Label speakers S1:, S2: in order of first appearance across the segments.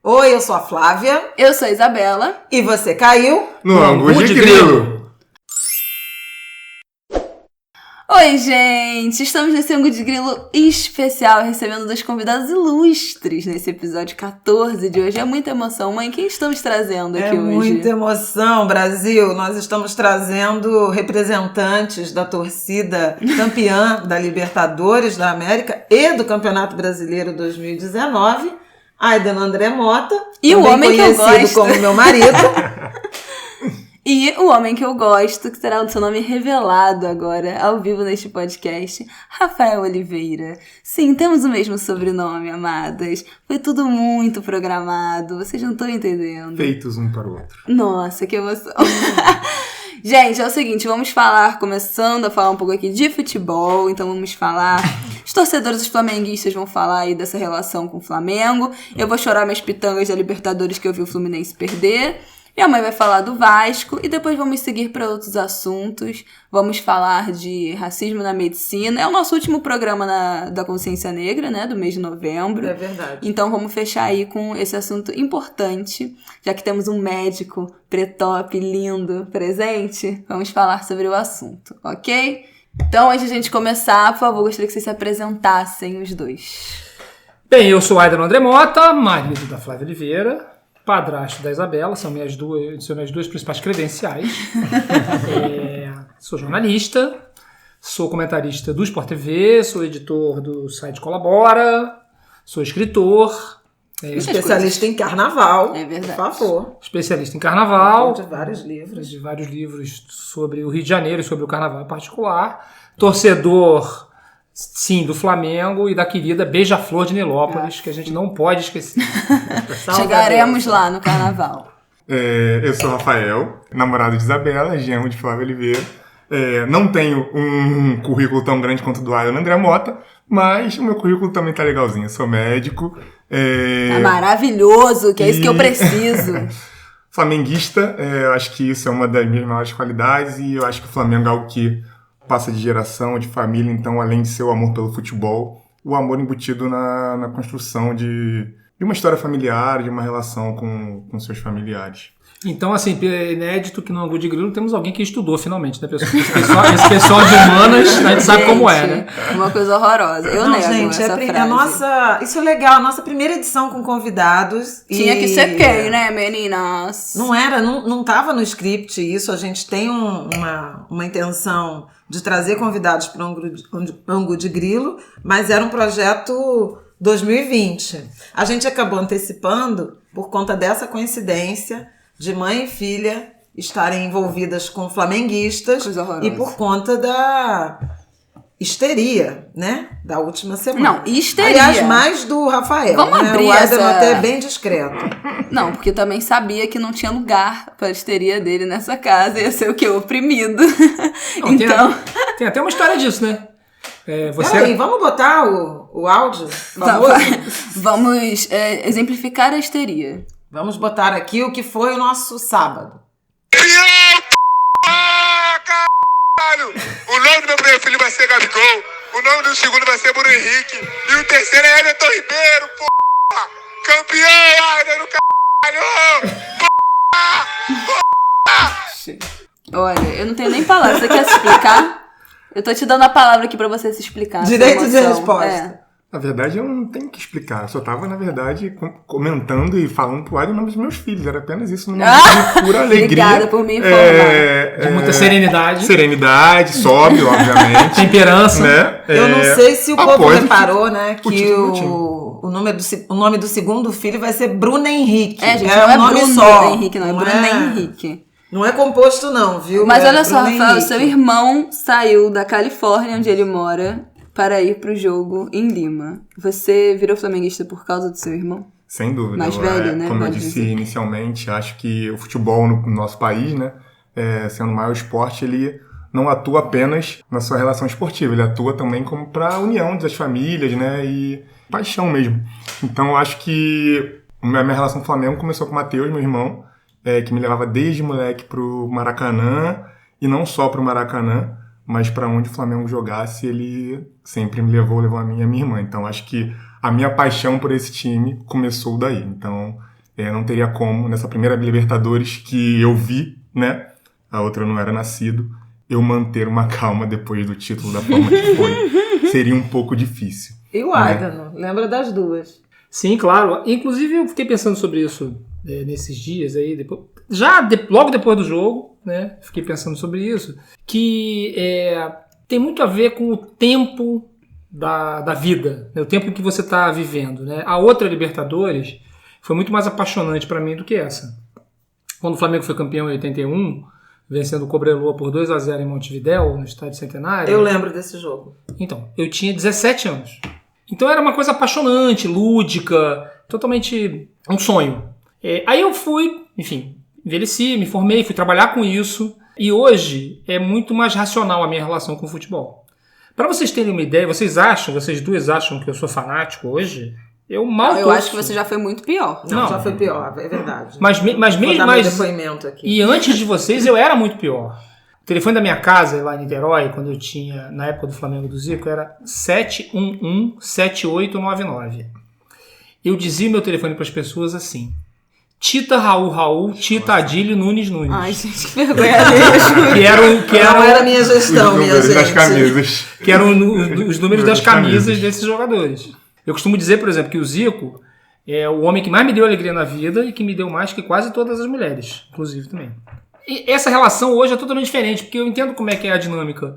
S1: Oi, eu sou a Flávia.
S2: Eu sou a Isabela.
S1: E você caiu
S3: no Ângulo de Grilo.
S2: Oi, gente! Estamos nesse Ângulo de Grilo especial, recebendo dois convidados ilustres nesse episódio 14 de hoje. É muita emoção. Mãe, quem estamos trazendo aqui hoje?
S1: É muita emoção, Brasil. Nós estamos trazendo representantes da torcida campeã da Libertadores da América e do Campeonato Brasileiro 2019, Aiden André Mota,
S2: e o homem que eu gosto,
S1: como meu marido.
S2: E o homem que eu gosto, que terá o seu nome revelado agora, ao vivo neste podcast, Rafael Oliveira. Sim, temos o mesmo sobrenome, amadas. Foi tudo muito programado, vocês não estão entendendo.
S3: Feitos um para o outro.
S2: Nossa, que emoção. Gente, é o seguinte, começando a falar um pouco aqui de futebol, então vamos falar... Os torcedores dos flamenguistas vão falar aí dessa relação com o Flamengo. Eu vou chorar minhas pitangas da Libertadores que eu vi o Fluminense perder. Minha mãe vai falar do Vasco e depois vamos seguir para outros assuntos. Vamos falar de racismo na medicina. É o nosso último programa da Consciência Negra, né? Do mês de novembro.
S1: É verdade.
S2: Então vamos fechar aí com esse assunto importante. Já que temos um médico pretop lindo presente, vamos falar sobre o assunto, ok? Então, antes de a gente começar, por favor, gostaria que vocês se apresentassem os dois.
S4: Bem, eu sou Aiden André Mota, marido da Flávia Oliveira, padrasto da Isabela, são minhas duas principais credenciais. Sou jornalista, sou comentarista do Sport TV, sou editor do site Colabora, sou escritor.
S1: Especialista em carnaval,
S2: é verdade.
S1: Por favor.
S4: Especialista em carnaval.
S1: De vários livros.
S4: De vários livros sobre o Rio de Janeiro e sobre o carnaval em particular. Torcedor, sim, do Flamengo e da querida Beija-Flor de Nilópolis, que a gente não pode esquecer.
S2: Chegaremos lá no carnaval.
S3: Eu sou Rafael, namorado de Isabela, genro de Flávia Oliveira. Não tenho um currículo tão grande quanto o do Aiden André Mota, mas o meu currículo também tá legalzinho. Eu sou médico.
S2: Tá maravilhoso, que é isso que eu preciso.
S3: Flamenguista, eu acho que isso é uma das minhas maiores qualidades e eu acho que o Flamengo é algo que passa de geração, de família, então além de ser o amor pelo futebol, o amor embutido na construção de uma história familiar, de uma relação com seus familiares.
S4: Então, assim, é inédito que no Ângulo de Grilo temos alguém que estudou finalmente, né, pessoal? Esse pessoal de humanas, a gente sabe como é, né?
S2: Uma coisa horrorosa. Eu nego
S1: gente,
S2: essa frase.
S1: Isso é legal, a nossa primeira edição com convidados.
S2: Tinha que ser quem, né, meninas?
S1: Não tava no script isso, a gente tem uma intenção de trazer convidados para o Ângulo de Grilo, mas era um projeto 2020. A gente acabou antecipando por conta dessa coincidência de mãe e filha estarem envolvidas com flamenguistas e por conta da histeria, né? Da última semana.
S2: Não, histeria.
S1: Aliás, mais do Rafael.
S2: Vamos abrir
S1: o Aiden
S2: essa...
S1: até bem discreto.
S2: Não, porque eu também sabia que não tinha lugar para a histeria dele nessa casa. Ia ser o quê? Oprimido.
S4: Não,
S2: então...
S4: tem até uma história disso, né?
S1: Peraí, vamos botar o áudio famoso?
S2: Vamos exemplificar a histeria.
S1: Vamos botar aqui o que foi o nosso sábado.
S5: Caralho! O nome do meu primeiro filho vai ser Gabigol, o nome do segundo vai ser Bruno Henrique e o terceiro é Everton Ribeiro, porra! Campeão, Aiden do caralho!
S2: Olha, eu não tenho nem palavras. Você quer se explicar? Eu tô te dando a palavra aqui pra você se explicar.
S1: Direito de resposta.
S3: Na verdade, eu não tenho que explicar. Eu só tava, na verdade, comentando e falando pro Aiden o nome dos meus filhos. Era apenas isso, numa de pura alegria.
S2: Obrigada por me informar.
S4: De muita serenidade.
S3: Serenidade, sóbrio, obviamente.
S4: Temperança.
S3: Né?
S1: Eu não sei se o povo reparou, né, que
S3: o
S1: nome do segundo filho vai ser Bruno Henrique.
S2: Gente,
S1: é
S2: não é
S1: nome
S2: Bruno
S1: só.
S2: Henrique, não. É Bruno Henrique.
S1: Não é composto, não, viu?
S2: Mas olha só,
S1: Bruno
S2: Rafael,
S1: Henrique.
S2: seu irmão saiu da Califórnia, onde ele mora, para ir pro jogo em Lima. Você virou flamenguista por causa do seu irmão?
S3: Sem dúvida.
S2: Mais velho, né?
S3: Como eu disse inicialmente, acho que o futebol no nosso país, né, sendo o maior esporte, ele não atua apenas na sua relação esportiva, ele atua também como para a união das famílias, né, e paixão mesmo. Então, eu acho que a minha relação com o Flamengo começou com o Matheus, meu irmão, que me levava desde moleque pro Maracanã, e não só pro Maracanã, mas para onde o Flamengo jogasse, ele sempre me levou a mim e a minha irmã. Então, acho que a minha paixão por esse time começou daí. Então, não teria como, nessa primeira Libertadores que eu vi, né? A outra eu não era nascido, eu manter uma calma depois do título da forma que foi. Seria um pouco difícil.
S1: E o Aidano? Lembra das duas?
S4: Sim, claro. Inclusive, eu fiquei pensando sobre isso nesses dias aí, logo depois do jogo, né? Fiquei pensando sobre isso, que tem muito a ver com o tempo da vida, né? O tempo que você está vivendo, né? A outra Libertadores foi muito mais apaixonante para mim do que essa. Quando o Flamengo foi campeão em 81, vencendo o Cobreloa por 2-0 em Montevidéu, no Estádio Centenário.
S1: Eu lembro desse jogo.
S4: Então, eu tinha 17 anos. Então era uma coisa apaixonante, lúdica, totalmente um sonho. Aí eu fui, enfim, envelheci, me formei, fui trabalhar com isso. E hoje é muito mais racional a minha relação com o futebol. Para vocês terem uma ideia, vocês duas acham que eu sou fanático hoje? Eu mal
S2: Eu acho que você já foi muito pior.
S1: Não, já foi pior, é verdade.
S4: Mas mesmo...
S1: Vou dar meu depoimento aqui.
S4: E antes de vocês, eu era muito pior. O telefone da minha casa, lá em Niterói, quando eu tinha, na época do Flamengo do Zico, era 711-7899. Eu dizia o meu telefone para as pessoas assim: Tita Raul, Tita Adílio Nunes.
S2: Ai, gente, que vergonha mesmo.
S4: que eram,
S1: não era a minha gestão, minha gente.
S3: Das camisas.
S4: Que eram os números das camisas desses jogadores. Eu costumo dizer, por exemplo, que o Zico é o homem que mais me deu alegria na vida e que me deu mais que quase todas as mulheres, inclusive também. E essa relação hoje é totalmente diferente, porque eu entendo como é que é a dinâmica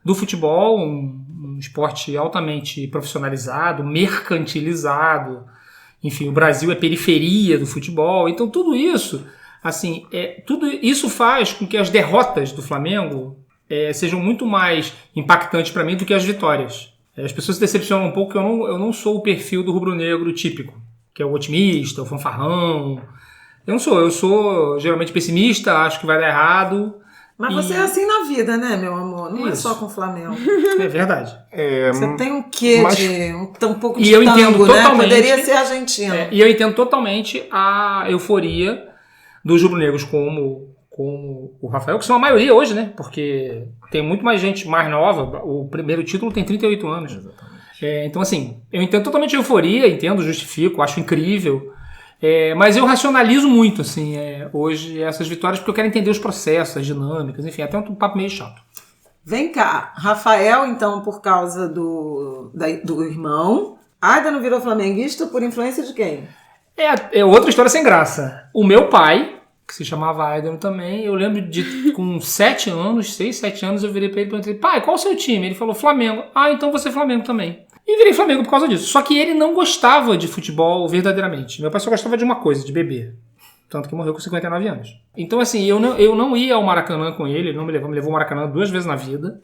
S4: do futebol, um esporte altamente profissionalizado, mercantilizado. Enfim, o Brasil é periferia do futebol. Então tudo isso, assim, tudo isso faz com que as derrotas do Flamengo sejam muito mais impactantes para mim do que as vitórias. As pessoas se decepcionam um pouco, que eu não sou o perfil do rubro-negro típico, que é o otimista, o fanfarrão. Eu não sou, eu sou geralmente pessimista, acho que vai dar errado.
S1: Mas você é assim na vida, né, meu amor? Não é só com o Flamengo.
S4: É verdade.
S1: Você tem um quê de um pouco de
S4: e eu
S1: tango,
S4: entendo
S1: né?
S4: totalmente,
S1: Poderia ser argentino.
S4: E eu entendo totalmente a euforia dos rubro-negros como o Rafael, que são a maioria hoje, né? Porque tem muito mais gente mais nova. O primeiro título tem 38 anos. Então, assim, eu entendo totalmente a euforia, entendo, justifico, acho incrível. Mas eu racionalizo muito, assim, hoje essas vitórias, porque eu quero entender os processos, as dinâmicas, enfim, até um papo meio chato.
S1: Vem cá, Rafael, então, por causa do irmão, Aidano virou flamenguista por influência de quem?
S4: É outra história sem graça. O meu pai, que se chamava Aidano também, eu lembro com 6, 7 anos, eu virei pra ele e perguntei: pai, qual é o seu time? Ele falou: Flamengo. Ah, então você é Flamengo também. E virei Flamengo por causa disso. Só que ele não gostava de futebol verdadeiramente. Meu pai só gostava de uma coisa, de beber. Tanto que morreu com 59 anos. Então, assim, eu não ia ao Maracanã com ele não me levou ao Maracanã 2 vezes na vida.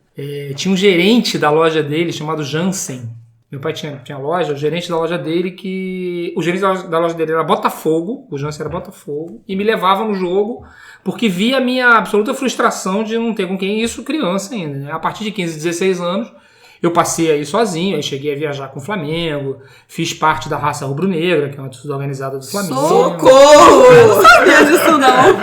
S4: Tinha um gerente da loja dele chamado Jansen. Meu pai tinha loja, o gerente da loja dele o gerente da loja dele era Botafogo, o Jansen era Botafogo, e me levava no jogo porque via a minha absoluta frustração de não ter com quem isso criança ainda, né? A partir de 15, 16 anos, eu passei aí sozinho, aí cheguei a viajar com o Flamengo, fiz parte da raça rubro-negra, que é uma torcida organizada do Flamengo.
S2: Socorro! Eu não sabia disso, não.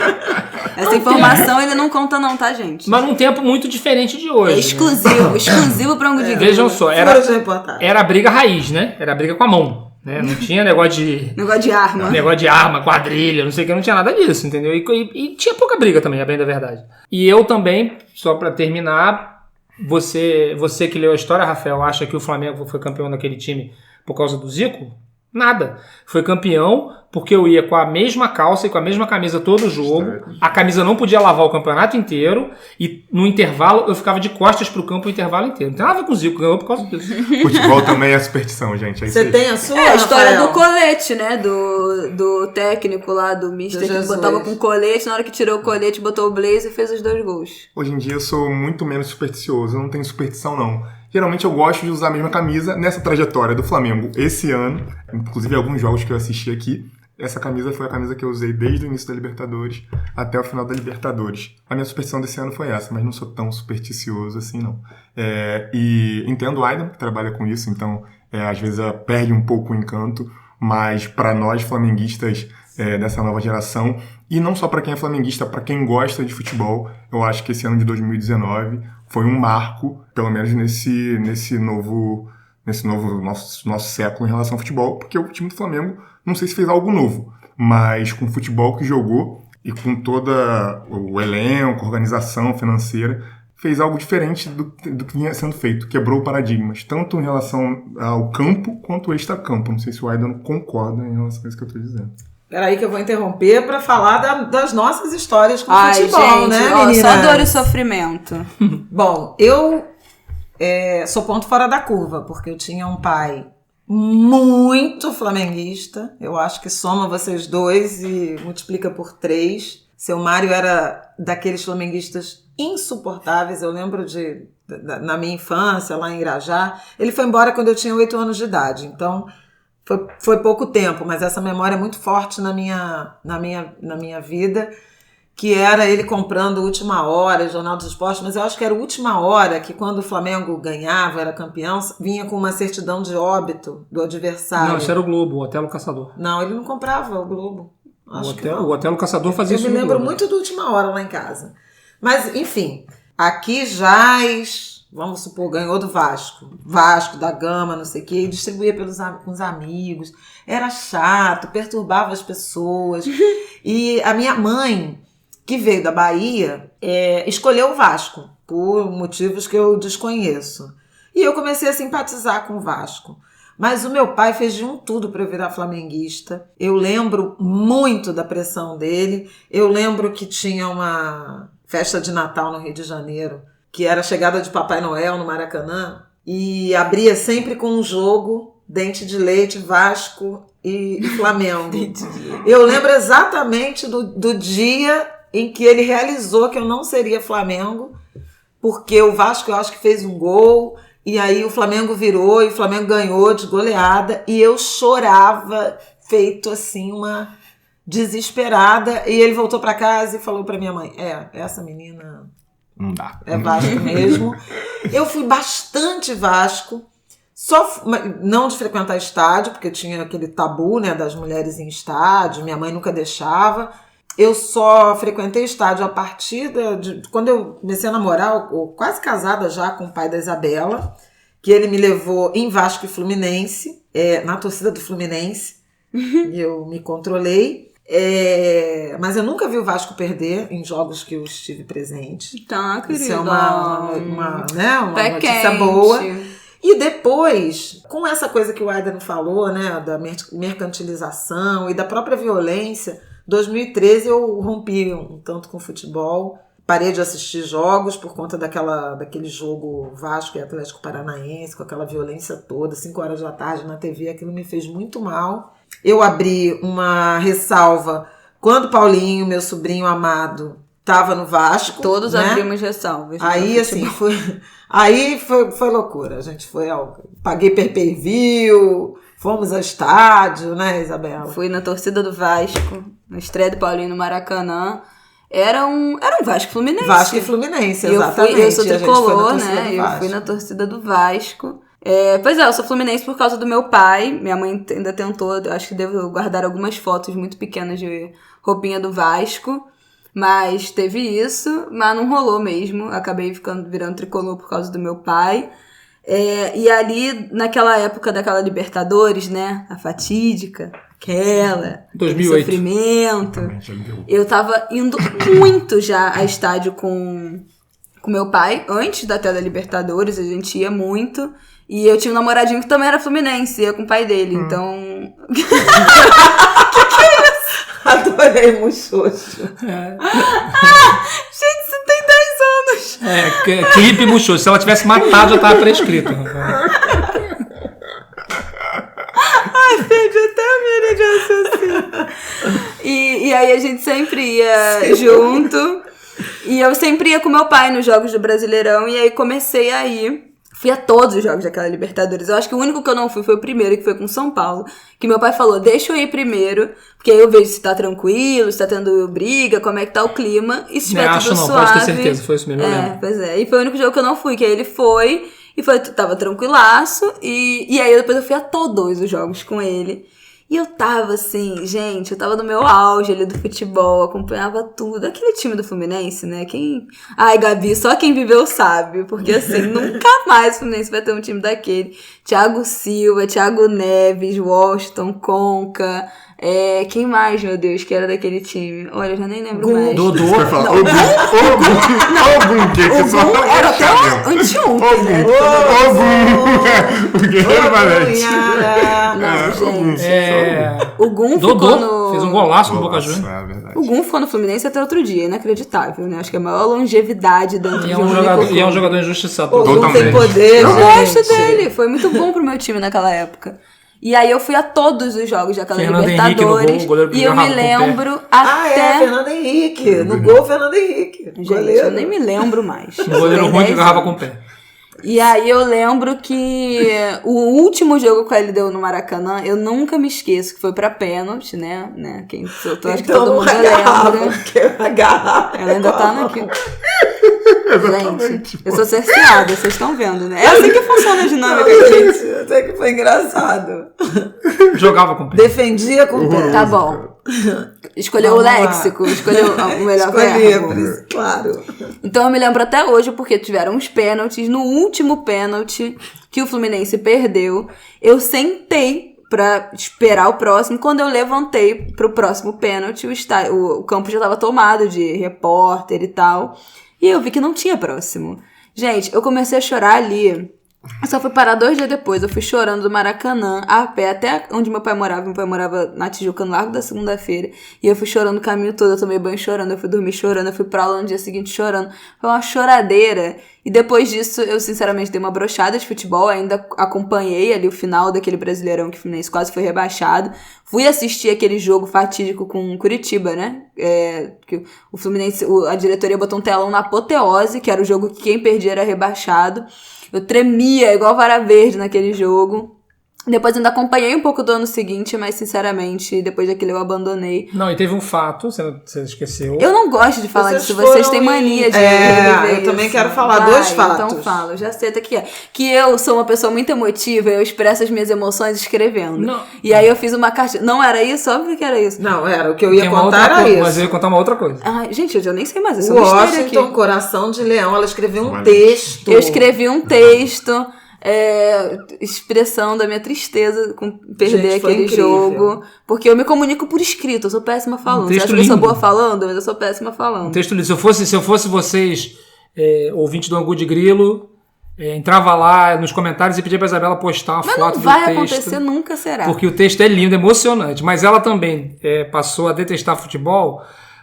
S2: Essa informação ele não conta não, tá, gente?
S4: Mas num tempo muito diferente de hoje.
S2: É exclusivo, exclusivo pra Angu de Grilo.
S4: Vejam só, era a briga raiz, né? Era a briga com a mão, né? Não tinha negócio de
S2: arma.
S4: Negócio de arma, quadrilha, não sei o que, não tinha nada disso, entendeu? E tinha pouca briga também, a bem da verdade. E eu também, só pra terminar, você que leu a história, Rafael, acha que o Flamengo foi campeão daquele time por causa do Zico? Nada. Foi campeão porque eu ia com a mesma calça e com a mesma camisa todo jogo. A camisa não podia lavar o campeonato inteiro. E no intervalo eu ficava de costas pro campo o intervalo inteiro. Não tem nada a ver com o Zico, ganhou por causa disso.
S3: Futebol também é superstição, gente.
S1: Você tem a sua,
S2: a história
S1: Rafael?
S2: do colete, né? Do técnico lá, do mister, que botava com colete. Na hora que tirou o colete, botou o blazer e fez os 2 gols.
S3: Hoje em dia eu sou muito menos supersticioso. Eu não tenho superstição, não. Geralmente eu gosto de usar a mesma camisa nessa trajetória do Flamengo esse ano. Inclusive alguns jogos que eu assisti aqui. Essa camisa foi a camisa que eu usei desde o início da Libertadores até o final da Libertadores. A minha superstição desse ano foi essa, mas não sou tão supersticioso assim, não. E entendo o Aidano, que trabalha com isso, então às vezes perde um pouco o encanto, mas para nós flamenguistas dessa nova geração, e não só para quem é flamenguista, para quem gosta de futebol, eu acho que esse ano de 2019 foi um marco, pelo menos nesse novo nosso século em relação ao futebol, porque o time do Flamengo, não sei se fez algo novo, mas com o futebol que jogou e com todo o elenco, organização financeira, fez algo diferente do que vinha sendo feito, quebrou paradigmas, tanto em relação ao campo quanto ao extracampo. Não sei se o Aidan concorda em relação a isso que eu estou dizendo.
S1: Peraí que eu vou interromper para falar das nossas histórias com futebol,
S2: gente,
S1: né,
S2: ó,
S1: meninas?
S2: só dor e sofrimento.
S1: Bom, eu sou ponto fora da curva, porque eu tinha um pai muito flamenguista. Eu acho que soma vocês dois e multiplica por 3. Seu Mário era daqueles flamenguistas insuportáveis. Eu lembro na minha infância, lá em Irajá. Ele foi embora quando eu tinha 8 anos de idade, então foi pouco tempo, mas essa memória é muito forte na minha vida, que era ele comprando Última Hora, Jornal dos Esportes, mas eu acho que era Última Hora, que quando o Flamengo ganhava, era campeão, vinha com uma certidão de óbito do adversário.
S4: Não, isso era o Globo, o Otelo Caçador.
S1: Não, ele não comprava o Globo.
S4: O Otelo Caçador fazia isso
S1: no Globo. Eu me lembro muito do Última Hora lá em casa. Mas, enfim, aqui Jaz, vamos supor, ganhou do Vasco da Gama, não sei o quê, e distribuía com os amigos. Era chato, perturbava as pessoas. E a minha mãe, que veio da Bahia, escolheu o Vasco, por motivos que eu desconheço. E eu comecei a simpatizar com o Vasco. Mas o meu pai fez de tudo para eu virar flamenguista. Eu lembro muito da pressão dele. Eu lembro que tinha uma festa de Natal no Rio de Janeiro, que era a chegada de Papai Noel no Maracanã, e abria sempre com um jogo, Dente de Leite, Vasco e Flamengo. Eu lembro exatamente do dia em que ele realizou que eu não seria Flamengo, porque o Vasco, eu acho que fez um gol, e aí o Flamengo virou, e o Flamengo ganhou de goleada, e eu chorava, feito assim, uma desesperada, e ele voltou para casa e falou para minha mãe, essa menina
S3: não dá.
S1: É Vasco mesmo. Eu fui bastante Vasco, não de frequentar estádio, porque tinha aquele tabu, né, das mulheres em estádio, minha mãe nunca deixava. Eu só frequentei estádio a partir de quando eu comecei a namorar, ou quase casada já com o pai da Isabela, que ele me levou em Vasco e Fluminense, na torcida do Fluminense, e eu me controlei. Mas eu nunca vi o Vasco perder em jogos que eu estive presente.
S2: Tá, querida.
S1: Isso é uma notícia boa. E depois, com essa coisa que o Aidan falou, né, da mercantilização e da própria violência, 2013 eu rompi um tanto com o futebol, parei de assistir jogos por conta daquele jogo Vasco e Atlético Paranaense, com aquela violência toda, 5 horas da tarde na TV, aquilo me fez muito mal. Eu abri uma ressalva quando Paulinho, meu sobrinho amado, estava no Vasco.
S2: Todos, né? Abrimos ressalvas.
S1: Aí, assim, foi loucura. A gente paguei pay-per-view, fomos ao estádio, né, Isabela?
S2: Fui na torcida do Vasco, na estreia do Paulinho no Maracanã. Era um Vasco Fluminense.
S1: Vasco e Fluminense, exatamente.
S2: Eu sou tricolor, né? Eu fui na torcida do Vasco. Pois eu sou fluminense por causa do meu pai. Minha mãe ainda tentou, acho que devo guardar algumas fotos muito pequenas de roupinha do Vasco. Mas teve isso, mas não rolou mesmo. Acabei virando tricolor por causa do meu pai. E ali, naquela época daquela Libertadores, né? A fatídica, aquele
S4: 2008.
S2: Sofrimento. Eu tava indo muito já a estádio com meu pai. Antes da tela da Libertadores, a gente ia muito. E eu tinha um namoradinho que também era fluminense, ia com o pai dele, então... que é isso?
S1: Adorei Muxoxo.
S2: Gente, você tem 10 anos.
S4: Clipe Muxoxo. Se ela tivesse matado, já tava prescrito.
S2: Ai, perdi até a minha de raciocínio. E aí a gente sempre ia junto. E eu sempre ia com meu pai nos jogos do Brasileirão. E aí comecei a ir. Fui a todos os jogos daquela Libertadores. Eu acho que o único que eu não fui foi o primeiro, que foi com São Paulo. Que meu pai falou, deixa eu ir primeiro, porque aí eu vejo se tá tranquilo, se tá tendo briga, como é que tá o clima. E se tiver tudo suave...
S4: Pode ter certeza, foi isso mesmo, eu lembro.
S2: Pois é. E foi o único jogo que eu não fui, que aí ele foi, tava tranquilaço. E aí depois eu fui a todos os jogos com ele. E eu tava assim, gente, eu tava no meu auge ali do futebol, acompanhava tudo. Aquele time do Fluminense, né? Ai, Gabi, só quem viveu sabe. Porque assim, nunca mais o Fluminense vai ter um time daquele. Thiago Silva, Thiago Neves, Washington, Conca, Quem mais, meu Deus, que era daquele time? Olha, eu já nem lembro mais.
S4: Dodô.
S3: Você vai falar Ogum, que só não
S2: Era até anteontem, né?
S3: O Guerreiro Valente.
S2: Não, gente. O Gun ficou
S4: Dodô
S2: no...
S4: fez um golaço no Boca
S3: Nossa,
S4: Juniors.
S3: é verdade.
S2: O Gun ficou no Fluminense até outro dia, inacreditável, né? Acho que é a maior longevidade dentro
S4: E
S2: de
S4: é
S2: um
S4: um
S2: único
S4: jogador,
S2: clube.
S4: e é um jogador injustiçado.
S1: O Gun
S3: Totalmente.
S1: tem poder,
S2: Eu
S1: gente.
S2: gosto dele, foi muito bom pro meu time naquela época. E aí eu fui a todos os jogos daquela
S4: Fernando
S2: Libertadores.
S4: Henrique no gol, o goleiro que
S2: e eu
S4: agarrava
S2: me
S4: com o pé.
S2: lembro
S1: Ah,
S2: até...
S1: Fernando Henrique. No gol, Fernando Henrique.
S2: Gente,
S1: Goleiro.
S2: eu nem me lembro mais.
S4: Um goleiro
S2: Tem
S4: ruim que
S2: 10
S4: agarrava
S2: anos.
S4: com o pé.
S2: E aí eu lembro que o último jogo que ele deu no Maracanã, eu nunca me esqueço, que foi pra pênalti, né? Quem soltou, acho que todo mundo
S1: agarrava,
S2: lembra.
S1: porque agarrava.
S2: Ela ainda tá naquilo. Gente, eu sou cerceada, vocês estão vendo, né? É assim que funciona a dinâmica aqui.
S1: Gente, até que foi engraçado.
S4: Jogava com o pé.
S1: Defendia com o pé.
S2: Tá bom. Escolheu o
S1: Vamos lá.
S2: léxico, escolheu o melhor
S1: Escolhi,
S2: verbo.
S1: claro.
S2: Então eu me lembro até hoje, porque tiveram uns pênaltis. No último pênalti que o Fluminense perdeu, eu sentei pra esperar o próximo. Quando eu levantei pro próximo pênalti, o campo já tava tomado de repórter e tal. E eu vi que não tinha próximo. Gente, eu comecei a chorar ali. Eu só fui parar 2 dias depois. Eu fui chorando do Maracanã a pé até onde meu pai morava. Meu pai morava na Tijuca, no Largo da Segunda-feira. E eu fui chorando o caminho todo. Eu tomei banho chorando. Eu fui dormir chorando. Eu fui pra aula no dia seguinte chorando. Foi uma choradeira. E depois disso, eu sinceramente dei uma brochada de futebol. Ainda acompanhei ali o final daquele Brasileirão que o Fluminense quase foi rebaixado. Fui assistir aquele jogo fatídico com o Curitiba, né? Que o Fluminense, a diretoria botou um telão na apoteose, que era o jogo que quem perdia era rebaixado. Eu tremia igual vara verde naquele jogo. Depois ainda acompanhei um pouco do ano seguinte, mas sinceramente, depois daquele eu abandonei.
S4: Não, e teve um fato, você esqueceu.
S2: Eu não gosto de falar disso,
S1: foram
S2: vocês têm mania de reviver
S1: eu também
S2: isso.
S1: quero falar
S2: Vai,
S1: 2 fatos.
S2: Então fala, eu já sei até que é. Que eu sou uma pessoa muito emotiva, eu expresso as minhas emoções escrevendo.
S4: Não.
S2: E aí eu fiz uma carta. Não era isso? Óbvio que era isso.
S1: Não, era. O que eu ia
S4: Tem uma
S1: contar
S4: outra
S1: era
S4: coisa,
S1: isso.
S4: mas eu ia contar uma outra coisa.
S2: Ai, gente, eu já nem sei mais, eu sou
S1: Washington,
S2: mistério aqui.
S1: Coração de Leão, ela escreveu um
S3: Valente.
S1: texto.
S2: Eu escrevi um texto expressão da minha tristeza com perder
S1: Gente, foi
S2: aquele
S1: incrível.
S2: jogo. Porque eu me comunico por escrito, eu sou péssima falando. Você
S4: texto
S2: acha que eu sou
S4: lindo.
S2: boa falando? Mas eu sou péssima
S4: Um
S2: falando.
S4: texto lindo. Se eu fosse vocês, ouvintes do Angu de Grilo, entrava lá nos comentários e pedia pra Isabela postar uma
S2: Mas
S4: foto
S2: não
S4: do
S2: vai
S4: texto.
S2: acontecer, nunca será.
S4: Porque o texto é lindo, emocionante. Mas ela também passou a detestar futebol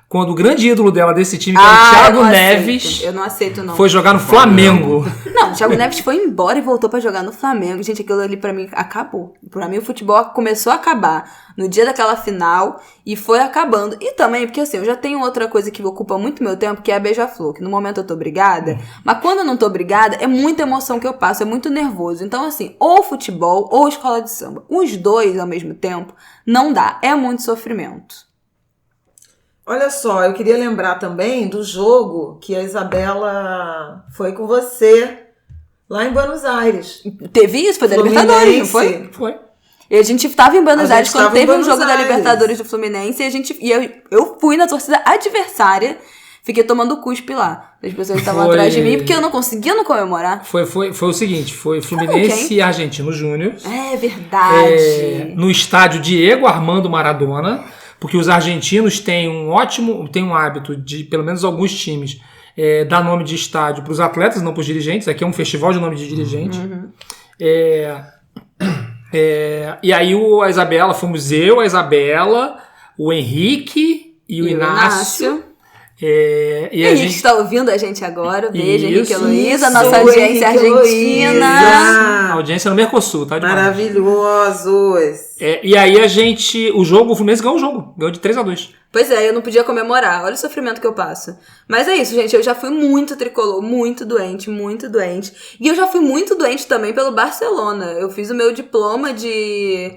S4: quando o grande ídolo dela desse time, que era o
S2: eu
S4: Thiago
S2: não
S4: Neves,
S2: aceito. Eu não aceito, não.
S4: foi jogar no Flamengo.
S2: Não, o Thiago Neves foi embora e voltou pra jogar no Flamengo. Gente, aquilo ali pra mim acabou. Pra mim o futebol começou a acabar no dia daquela final e foi acabando. E também, porque assim, eu já tenho outra coisa que ocupa muito meu tempo, que é a beija-flor. Que no momento eu tô brigada, mas quando eu não tô brigada, é muita emoção que eu passo, é muito nervoso. Então assim, ou futebol ou escola de samba. Os dois ao mesmo tempo não dá, é muito sofrimento.
S1: Olha só, eu queria lembrar também do jogo que a Isabela foi com você lá em Buenos Aires.
S2: Teve isso? Foi da
S1: Fluminense.
S2: Libertadores, não foi?
S4: Foi.
S2: E a gente tava em Buenos
S1: A
S2: Aires
S1: gente
S2: quando
S1: tava em
S2: teve um
S1: Buenos
S2: jogo da
S1: Aires.
S2: Libertadores do Fluminense e eu fui na torcida adversária, fiquei tomando cuspe lá. As pessoas estavam
S4: Foi-
S2: atrás de mim porque eu não conseguia não comemorar.
S4: Foi o seguinte, foi Fluminense
S2: quem?
S4: e Argentino Júnior.
S2: É verdade.
S4: No estádio Diego Armando Maradona, porque os argentinos têm um hábito de, pelo menos alguns times, dar nome de estádio para os atletas, não para os dirigentes. Aqui é um festival de nome de dirigente. E aí a Isabela, fomos eu, a Isabela, o Henrique e o Inácio. E a
S2: Henrique
S4: gente
S2: está ouvindo a gente agora. Beijo, Henrique e
S4: Isso,
S2: Heloísa,
S1: isso,
S2: nossa audiência
S1: Henrique e
S2: argentina.
S4: a audiência no Mercosul, tá demais.
S1: Maravilhosos.
S4: E aí o Fluminense ganhou o jogo, ganhou de 3-2.
S2: Pois é, eu não podia comemorar. Olha o sofrimento que eu passo. Mas é isso, gente. Eu já fui muito tricolor, muito doente, muito doente. E eu já fui muito doente também pelo Barcelona. Eu fiz o meu diploma de...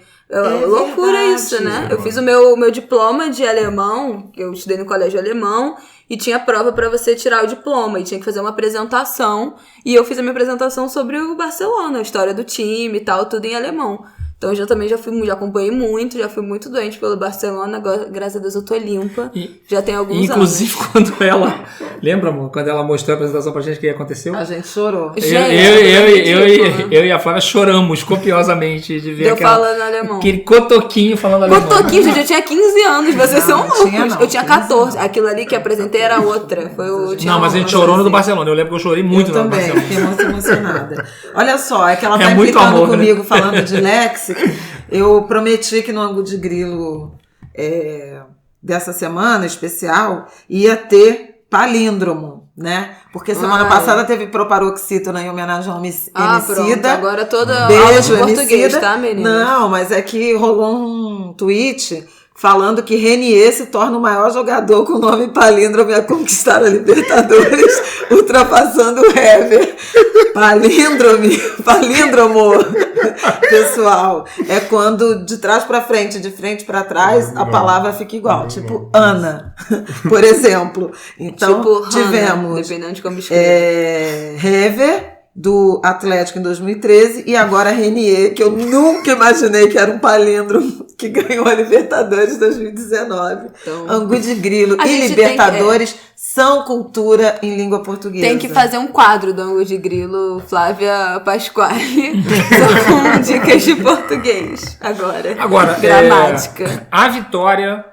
S2: loucura
S1: verdade.
S2: isso, né? Eu fiz o meu diploma de alemão, que eu estudei no colégio alemão, e tinha prova pra você tirar o diploma, e tinha que fazer uma apresentação. E eu fiz a minha apresentação sobre o Barcelona, a história do time e tal, tudo em alemão. Então eu já acompanhei muito, já fui muito doente pelo Barcelona, agora, graças a Deus eu tô limpa. Já tem alguns
S4: Inclusive,
S2: anos.
S4: quando ela Lembra, amor, quando ela mostrou a apresentação pra gente, o que aconteceu?
S1: A gente chorou.
S4: Eu e a Flávia choramos copiosamente de ver
S2: Eu falando alemão.
S4: aquele cotoquinho falando alemão.
S2: Cotoquinho, gente, eu tinha 15 anos, vocês são
S1: Não,
S2: loucos.
S1: tinha não,
S2: Eu tinha
S1: 15
S2: 14. Aquilo ali que apresentei era outra. Foi o
S4: Não, mas a gente chorou no do Barcelona. Eu lembro que eu chorei muito
S1: Eu
S4: no do
S1: também,
S4: Barcelona.
S1: fiquei muito emocionada. Olha só, é que ela tá
S4: muito
S1: implicando
S4: amor, né?
S1: comigo falando de léxico. Eu prometi que no Ângulo de Grilo dessa semana especial ia ter palíndromo, né? Porque semana passada teve Proparoxítona em homenagem ao Emicida.
S2: Pronto, agora toda aula
S1: Beijo,
S2: de português,
S1: Emicida.
S2: tá, menina?
S1: Não, mas é que rolou um tweet falando que Renier se torna o maior jogador com o nome palíndromo a conquistar a Libertadores, ultrapassando o Hever. Palíndromo, pessoal, é quando de trás para frente, de frente para trás, a palavra fica igual, tipo Ana, por exemplo. Então,
S2: tipo
S1: tivemos
S2: Hannah, dependendo de como escreve.
S1: Hever, do Atlético em 2013, e agora Renier, que eu nunca imaginei que era um palíndromo, que ganhou a Libertadores 2019.
S2: Então,
S1: Angu de Grilo
S2: a
S1: e
S2: gente
S1: Libertadores são cultura em língua portuguesa.
S2: Tem que fazer um quadro do Ângulo de Grilo, Flávia Pasquale, só com dicas de português. Agora, gramática.
S4: A vitória,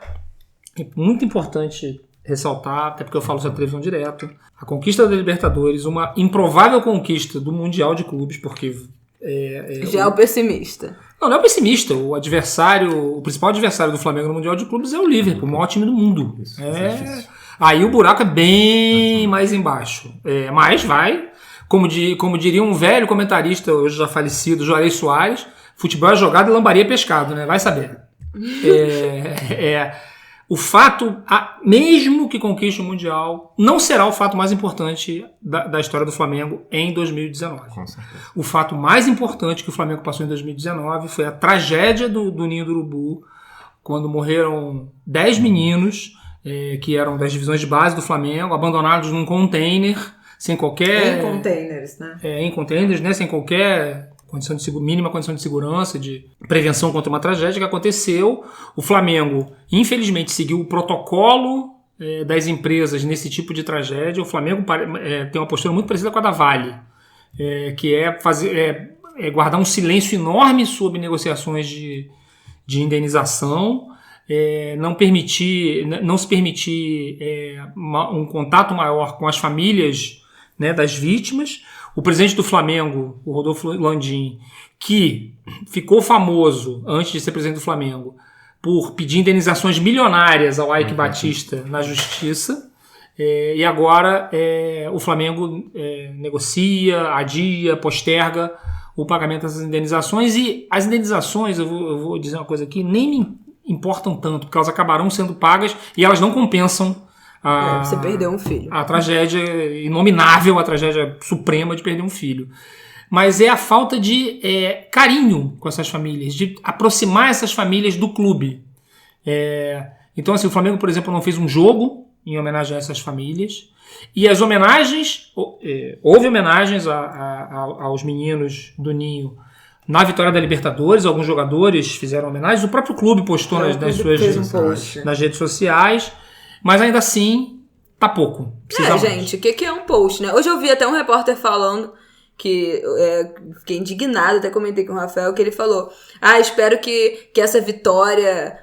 S4: é muito importante ressaltar, até porque eu falo isso na televisão direto, a conquista da Libertadores, uma improvável conquista do Mundial de Clubes, porque...
S2: Já é o pessimista.
S4: Não é o pessimista. O principal adversário do Flamengo no Mundial de Clubes é o Liverpool, o maior time do mundo. Aí o buraco é bem mais embaixo. Mas vai, como diria um velho comentarista, hoje já falecido, Juarez Soares, futebol é jogado e lambaria é pescado, né? Vai saber. O fato, mesmo que conquiste o Mundial, não será o fato mais importante da história do Flamengo em 2019.
S3: Com certeza.
S4: O fato mais importante que o Flamengo passou em 2019 foi a tragédia do Ninho do Urubu, quando morreram 10 meninos que eram das divisões de base do Flamengo, abandonados num container, sem qualquer...
S1: Em containers, né?
S4: Em containers, né? Sem qualquer... mínima condição de segurança, de prevenção contra uma tragédia que aconteceu. O Flamengo, infelizmente, seguiu o protocolo das empresas nesse tipo de tragédia. O Flamengo tem uma postura muito parecida com a da Vale, que é guardar um silêncio enorme sobre negociações de indenização, não se permitir um contato maior com as famílias, né, das vítimas. O presidente do Flamengo, o Rodolfo Landim, que ficou famoso antes de ser presidente do Flamengo por pedir indenizações milionárias ao Ike Batista na justiça, e agora o Flamengo negocia, adia, posterga o pagamento dessas indenizações, e as indenizações, eu vou dizer uma coisa aqui, nem me importam tanto, porque elas acabarão sendo pagas e elas não compensam
S2: você perdeu um filho.
S4: A tragédia inominável, a tragédia suprema de perder um filho. Mas é a falta de carinho com essas famílias, de aproximar essas famílias do clube. Então, assim, o Flamengo, por exemplo, não fez um jogo em homenagem a essas famílias. E as homenagens, houve homenagens aos meninos do Ninho na vitória da Libertadores. Alguns jogadores fizeram homenagens. O próprio clube postou nas redes sociais. Mas ainda assim, tá pouco.
S2: Gente, o que é um post, né? Hoje eu vi até um repórter falando que fiquei indignada, até comentei com o Rafael, que ele falou: espero que essa vitória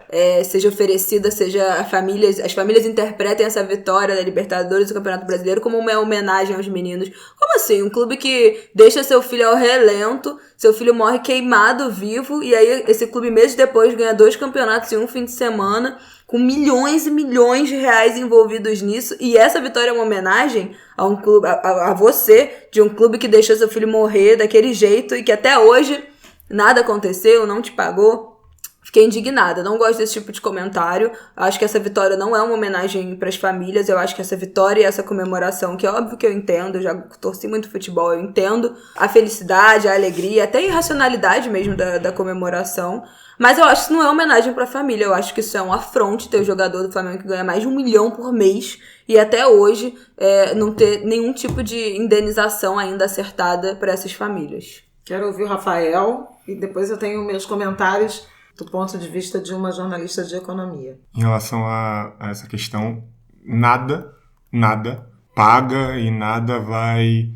S2: seja oferecida, as famílias interpretem essa vitória da Libertadores do Campeonato Brasileiro como uma homenagem aos meninos. Como assim? Um clube que deixa seu filho ao relento, seu filho morre queimado vivo, e aí esse clube meses depois ganha 2 campeonatos em um fim de semana, com milhões e milhões de reais envolvidos nisso, e essa vitória é uma homenagem a um clube, a você, de um clube que deixou seu filho morrer daquele jeito e que até hoje nada aconteceu, não te pagou. Fiquei indignada, não gosto desse tipo de comentário. Acho que essa vitória não é uma homenagem para as famílias, eu acho que essa vitória e essa comemoração, que é óbvio que eu entendo, eu já torci muito futebol, eu entendo a felicidade, a alegria, até a irracionalidade mesmo da comemoração. Mas eu acho que isso não é homenagem pra família, eu acho que isso é um afronte ter o jogador do Flamengo que ganha mais de 1 milhão por mês e até hoje não ter nenhum tipo de indenização ainda acertada para essas famílias.
S1: Quero ouvir o Rafael e depois eu tenho meus comentários do ponto de vista de uma jornalista de economia.
S3: Em relação a essa questão, nada paga e nada vai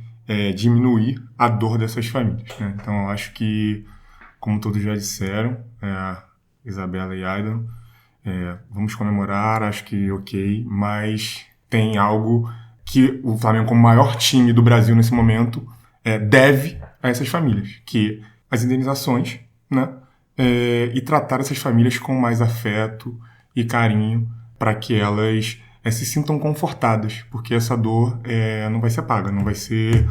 S3: diminuir a dor dessas famílias, né? Então, eu acho que, como todos já disseram, Isabela e Aidan, vamos comemorar, acho que ok, mas tem algo que o Flamengo, como maior time do Brasil nesse momento, deve a essas famílias, que as indenizações, né? E tratar essas famílias com mais afeto e carinho para que elas se sintam confortadas, porque essa dor não vai ser paga, não vai ser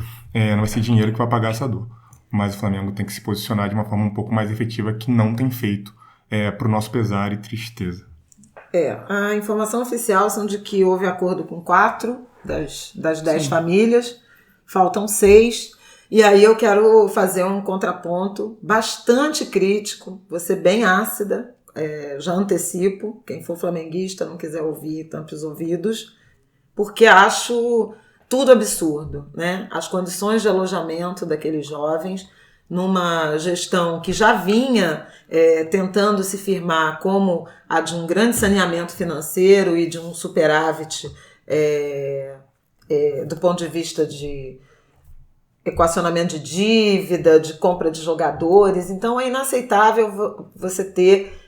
S3: dinheiro que vai pagar essa dor. Mas o Flamengo tem que se posicionar de uma forma um pouco mais efetiva, que não tem feito, para o nosso pesar e tristeza.
S1: A informação oficial são de que houve acordo com 4 das 10 famílias, faltam 6, e aí eu quero fazer um contraponto bastante crítico, vou ser bem ácida, já antecipo, quem for flamenguista não quiser ouvir, tampe os ouvidos, porque acho tudo absurdo, né? As condições de alojamento daqueles jovens, numa gestão que já vinha tentando se firmar como a de um grande saneamento financeiro e de um superávit do ponto de vista de equacionamento de dívida, de compra de jogadores. Então é inaceitável você ter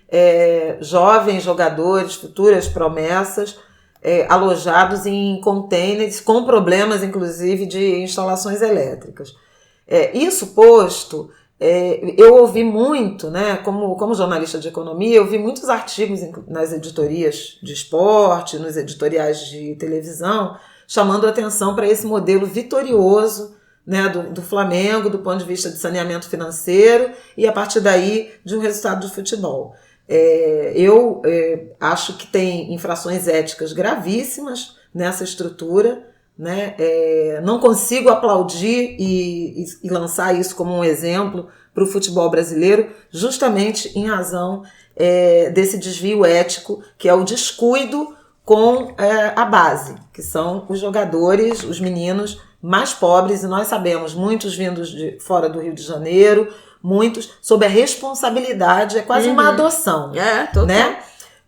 S1: jovens jogadores, futuras promessas, alojados em containers com problemas, inclusive, de instalações elétricas. Isso posto, eu ouvi muito, né, como jornalista de economia, eu vi muitos artigos nas editorias de esporte, nos editoriais de televisão, chamando atenção para esse modelo vitorioso, né, do Flamengo, do ponto de vista de saneamento financeiro e, a partir daí, de um resultado de futebol. Eu acho que tem infrações éticas gravíssimas nessa estrutura, né? Não consigo aplaudir e lançar isso como um exemplo para o futebol brasileiro, justamente em razão desse desvio ético, que é o descuido com a base, que são os jogadores, os meninos mais pobres, e nós sabemos, muitos vindos de fora do Rio de Janeiro, muitos sob a responsabilidade, é quase uma adoção.
S2: Total.
S1: Né?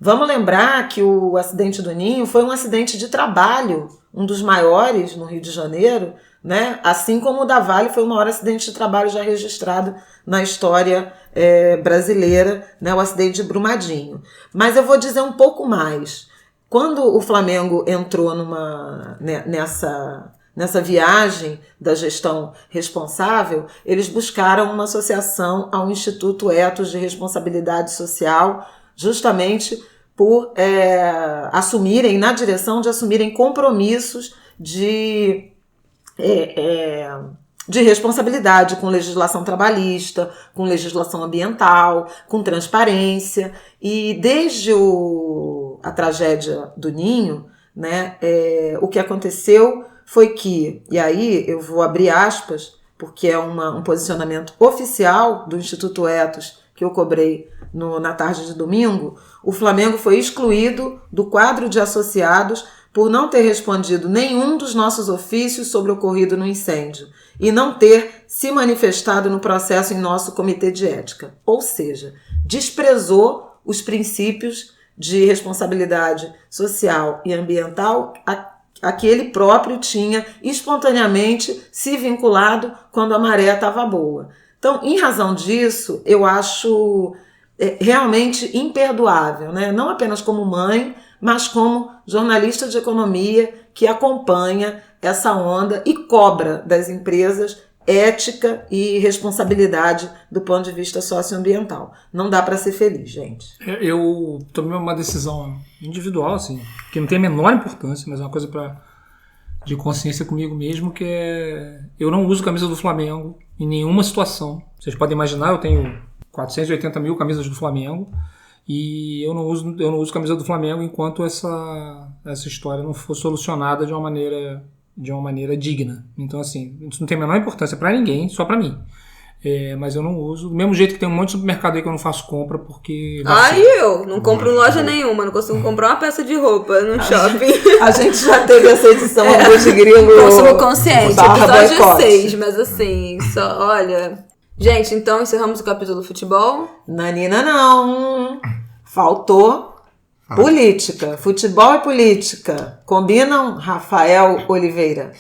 S1: Vamos lembrar que o acidente do Ninho foi um acidente de trabalho, um dos maiores no Rio de Janeiro, né? Assim como o da Vale foi o maior acidente de trabalho já registrado na história brasileira, né? O acidente de Brumadinho. Mas eu vou dizer um pouco mais. Quando o Flamengo entrou nessa viagem da gestão responsável, eles buscaram uma associação ao Instituto Ethos de Responsabilidade Social, justamente por assumirem, na direção de assumirem compromissos de responsabilidade com legislação trabalhista, com legislação ambiental, com transparência. E desde a tragédia do Ninho, né, o que aconteceu foi que, e aí eu vou abrir aspas, porque é um posicionamento oficial do Instituto Ethos, que eu cobrei na tarde de domingo, o Flamengo foi excluído do quadro de associados por não ter respondido nenhum dos nossos ofícios sobre o ocorrido no incêndio e não ter se manifestado no processo em nosso comitê de ética. Ou seja, desprezou os princípios de responsabilidade social e ambiental a que ele próprio tinha espontaneamente se vinculado quando a maré estava boa. Então, em razão disso, eu acho realmente imperdoável, né? Não apenas como mãe, mas como jornalista de economia que acompanha essa onda e cobra das empresas ética e responsabilidade do ponto de vista socioambiental. Não dá para ser feliz, gente.
S4: Eu tomei uma decisão individual, assim, que não tem a menor importância, mas é uma coisa de consciência comigo mesmo, que é... Eu não uso camisa do Flamengo em nenhuma situação. Vocês podem imaginar, eu tenho 480 mil camisas do Flamengo e eu não uso camisa do Flamengo enquanto essa história não for solucionada de uma maneira digna. Então, assim, isso não tem a menor importância pra ninguém, só pra mim. Mas eu não uso. Do mesmo jeito que tem um monte de supermercado aí que eu não faço compra porque...
S2: Eu não compro em loja nenhuma, não consigo comprar uma peça de roupa no shopping.
S1: A gente já teve essa edição de Grilo.
S2: Consumo consciente, episódio
S1: boicote.
S2: 6, mas assim, só, olha... Gente, então encerramos o capítulo do futebol.
S1: Nanina não. Faltou Política. Futebol e política. Combinam, Rafael Oliveira?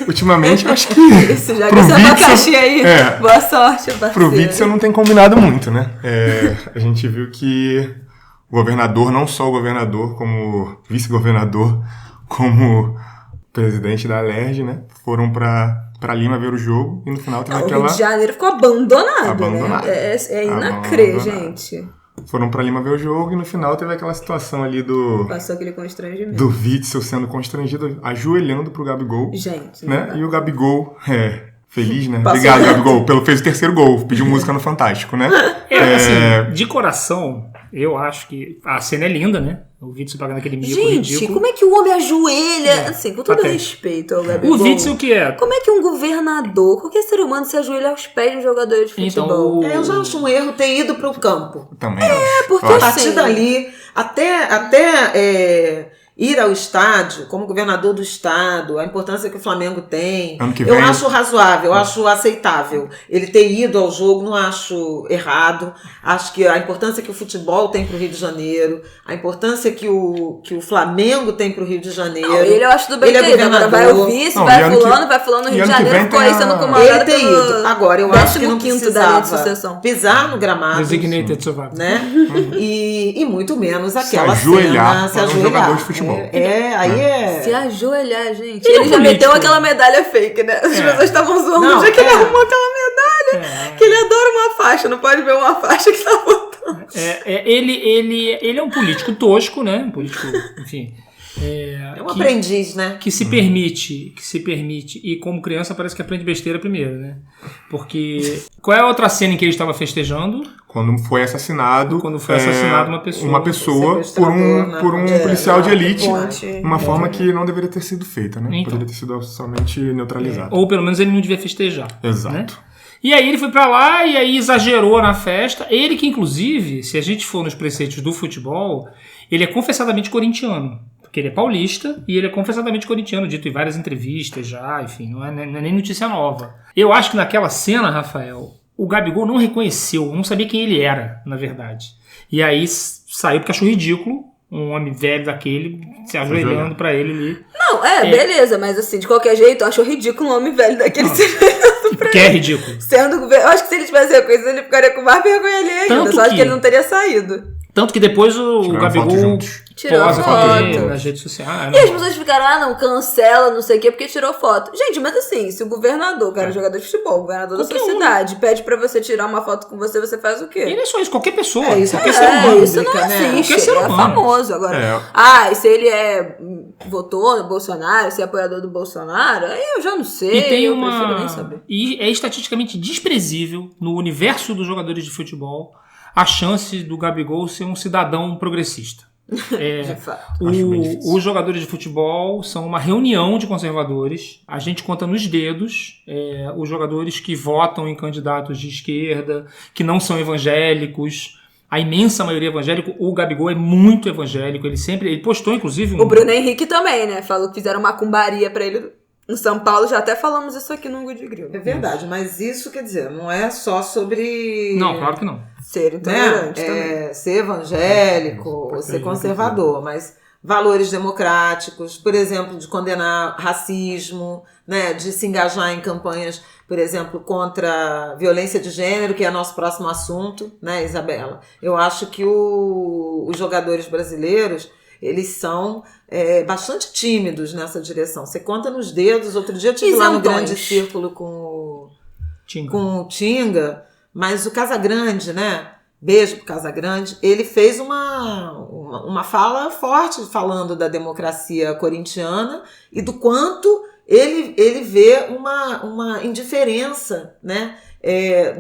S3: Ultimamente, eu acho que...
S2: Isso, já que esse abacaxi aí. Boa sorte, parceiro.
S3: Pro Witzel não tem combinado muito, né? A gente viu que o governador, não só o governador, como vice-governador, como presidente da Alerj, né? Foram pra Lima ver o jogo e no final teve aquela...
S2: O Rio de Janeiro ficou abandonado. Né? É inacrê, gente.
S3: Foram pra Lima ver o jogo e no final teve aquela situação ali
S2: Passou aquele constrangimento.
S3: do Witzel sendo constrangido, ajoelhando pro Gabigol.
S2: Gente.
S3: Né? E o Gabigol, feliz, né? Obrigado, Gabigol, fez o terceiro gol. Pediu música no Fantástico, né?
S4: Assim, de coração, eu acho que a cena é linda, né? O Witzel pagando aquele mico ridículo.
S2: Gente, como é que o homem ajoelha? Assim, com todo respeito ao Gabigol.
S4: O Witzel que é...
S2: Como é que um governador, qualquer ser humano, se ajoelha aos pés de um jogador de futebol?
S1: Eu já acho um erro ter ido pro campo.
S3: Também
S2: porque
S1: A partir dali, até ir ao estádio, como governador do estado, a importância que o Flamengo tem,
S3: Ano que
S1: eu
S3: vem-
S1: acho razoável, eu acho aceitável. Ele ter ido ao jogo, não acho errado. Acho que a importância que o futebol tem pro Rio de Janeiro, a importância que o Flamengo tem pro Rio de Janeiro.
S2: Não, ele eu acho do bem
S1: Ele é
S2: ter ido. Agora vai
S1: governador.
S2: o vice,
S3: Não,
S2: vai
S3: e ano
S2: fulano no
S3: e
S2: Rio de
S3: ano que
S2: Janeiro,
S3: vem
S2: ficou
S3: tem
S2: aí sendo
S3: a-
S2: comandado
S1: Ele ter ido. Agora, eu acho que não
S2: 15º da linha de
S1: precisava
S2: sucessão.
S1: pisar no gramado,
S4: Designated Survivor.
S1: né? E muito menos aquela
S3: ajoelhar
S1: cena,
S3: para um jogador de futebol.
S1: Aí
S2: Se ajoelhar, gente.
S4: Ele é
S2: Ele já
S4: político.
S2: meteu aquela medalha fake, né? As pessoas estavam zoando
S1: Não,
S2: o dia que ele
S1: é.
S2: arrumou aquela medalha. Que ele adora uma faixa, não pode ver uma faixa que tá botando.
S4: Ele é um político tosco, né? Um político, enfim...
S1: é um aprendiz, né?
S4: Que se permite, e como criança parece que aprende besteira primeiro, né? Porque qual é a outra cena em que ele estava festejando?
S3: Quando foi assassinado uma pessoa por um policial de elite, uma forma que não deveria ter sido feita, né?
S4: Então.
S3: Poderia ter sido somente neutralizada.
S4: Ou pelo menos ele não devia festejar.
S3: Exato.
S4: Né? E aí ele foi pra lá e aí exagerou na festa. Ele que, inclusive, se a gente for nos preceitos do futebol, ele é confessadamente corintiano. Porque ele é paulista e ele é confessadamente corintiano, dito em várias entrevistas já, enfim, não é nem notícia nova. Eu acho que naquela cena, Rafael, o Gabigol não reconheceu, não sabia quem ele era, na verdade. E aí saiu porque achou ridículo um homem velho daquele se ajoelhando pra ele ali.
S2: Não, beleza, mas assim, de qualquer jeito, eu acho ridículo um homem velho daquele
S4: Porque é ridículo.
S2: eu acho que se ele tivesse reconhecido, ele ficaria com mais vergonha ali ainda.
S4: Tanto
S2: Só acho
S4: que-
S2: que ele não teria saído.
S4: Tanto que depois o
S3: Tiraram
S4: Gabigol
S3: foto juntos.
S2: Tirou
S4: posa com
S2: foto.
S4: ele nas redes sociais.
S2: E as pessoas ficaram, não, cancela, não sei o quê, porque tirou foto. Gente, mas assim, se o governador, que era jogador de futebol, o governador da sua cidade, pede pra você tirar uma foto com você, você faz o quê?
S4: E não é só isso, qualquer pessoa.
S1: É, isso
S4: qualquer
S1: é
S4: ser humano.
S2: Isso não
S1: né?
S2: existe,
S4: Qualquer ser
S2: ele é
S4: humano.
S2: famoso agora. E se ele votou no Bolsonaro, se é apoiador do Bolsonaro, aí eu já não sei,
S4: E tem
S2: eu prefiro nem saber.
S4: E é estatisticamente desprezível no universo dos jogadores de futebol a chance do Gabigol ser um cidadão progressista.
S2: De fato.
S4: Os jogadores de futebol são uma reunião de conservadores. A gente conta nos dedos os jogadores que votam em candidatos de esquerda, que não são evangélicos. A imensa maioria é evangélico. O Gabigol é muito evangélico. Ele postou, inclusive...
S2: O Bruno Henrique também, né? Falou que fizeram macumbaria pra ele no São Paulo. Já até falamos isso aqui no Angu de Grilo.
S1: É verdade, mas isso quer dizer, não é só sobre
S4: Não, claro que não.
S2: Ser intolerante também.
S1: ser evangélico ou ser conservador, mas valores democráticos, por exemplo, de condenar racismo, né, de se engajar em campanhas, por exemplo, contra a violência de gênero, que é nosso próximo assunto, né, Isabela? Eu acho que os jogadores brasileiros, eles são bastante tímidos nessa direção. Você conta nos dedos. Outro dia eu estive lá no
S2: Isentões.
S1: Grande Círculo com
S4: Tinga.
S1: o Tinga, mas o Casagrande, né? Beijo pro Casagrande, ele fez uma fala forte falando da democracia corintiana e do quanto ele vê uma indiferença, né?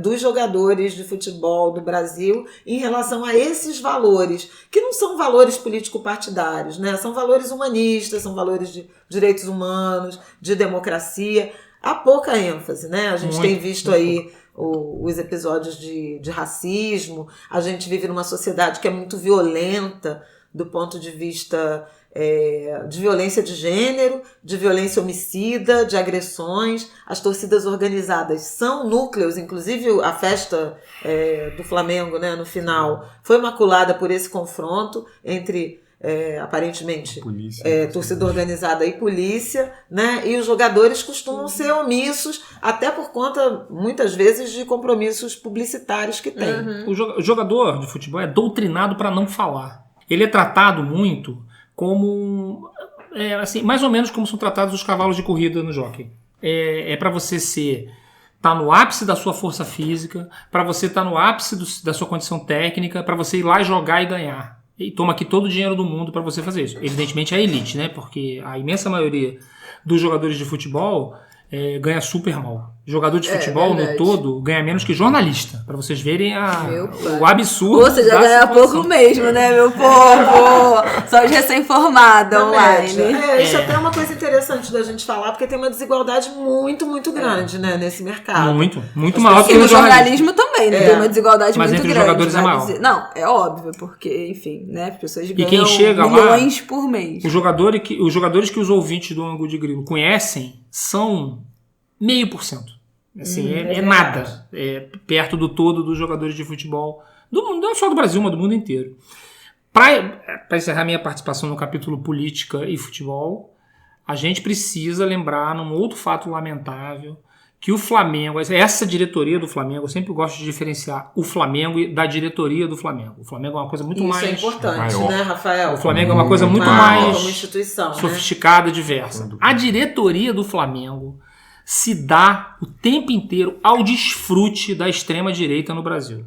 S1: Dos jogadores de futebol do Brasil em relação a esses valores, que não são valores político-partidários, né? São valores humanistas, são valores de direitos humanos, de democracia. Há pouca ênfase, né? A gente tem visto aí os episódios de racismo. A gente vive numa sociedade que é muito violenta do ponto de vista de violência de gênero, de violência homicida, de agressões. As torcidas organizadas são núcleos, inclusive a festa do Flamengo, né, no final, foi maculada por esse confronto entre, aparentemente, torcida organizada e polícia, né, e os jogadores costumam ser omissos, até por conta, muitas vezes, de compromissos publicitários que tem.
S4: O jogador de futebol é doutrinado para não falar. Ele é tratado muito como, assim, mais ou menos como são tratados os cavalos de corrida no jockey. É para você tá no ápice da sua força física, para você estar no ápice da sua condição técnica, para você ir lá jogar e ganhar. E toma aqui todo o dinheiro do mundo para você fazer isso. Evidentemente a elite, né? Porque a imensa maioria dos jogadores de futebol ganha super mal. Jogador de futebol, no todo, ganha menos que jornalista. Pra vocês verem o absurdo.
S2: Você já ganha pouco mesmo, né, meu povo? Só de recém-formada online.
S1: Isso até é uma coisa interessante da gente falar, porque tem uma desigualdade muito, muito grande, né, nesse mercado.
S4: Muito maior que
S2: no jornalismo também, né? Tem uma desigualdade
S4: mas
S2: muito
S4: entre
S2: grande.
S4: Os jogadores é maior.
S2: Não, é óbvio, porque, enfim, né, as pessoas ganham
S4: quem chega
S2: milhões por mês.
S4: Os jogadores que os ouvintes do Ângulo de Grilo conhecem são 0,5%. Assim, é nada. Perto do todo dos jogadores de futebol do mundo, não só do Brasil, mas do mundo inteiro. Para encerrar minha participação no capítulo política e futebol, a gente precisa lembrar num outro fato lamentável que o Flamengo, essa diretoria do Flamengo, eu sempre gosto de diferenciar o Flamengo da diretoria do Flamengo. O Flamengo é uma coisa muito mais...
S1: Isso é importante, né, Rafael?
S4: O Flamengo é uma coisa muito mais
S1: como instituição,
S4: sofisticada, diversa. A diretoria do Flamengo se dá o tempo inteiro ao desfrute da extrema-direita no Brasil.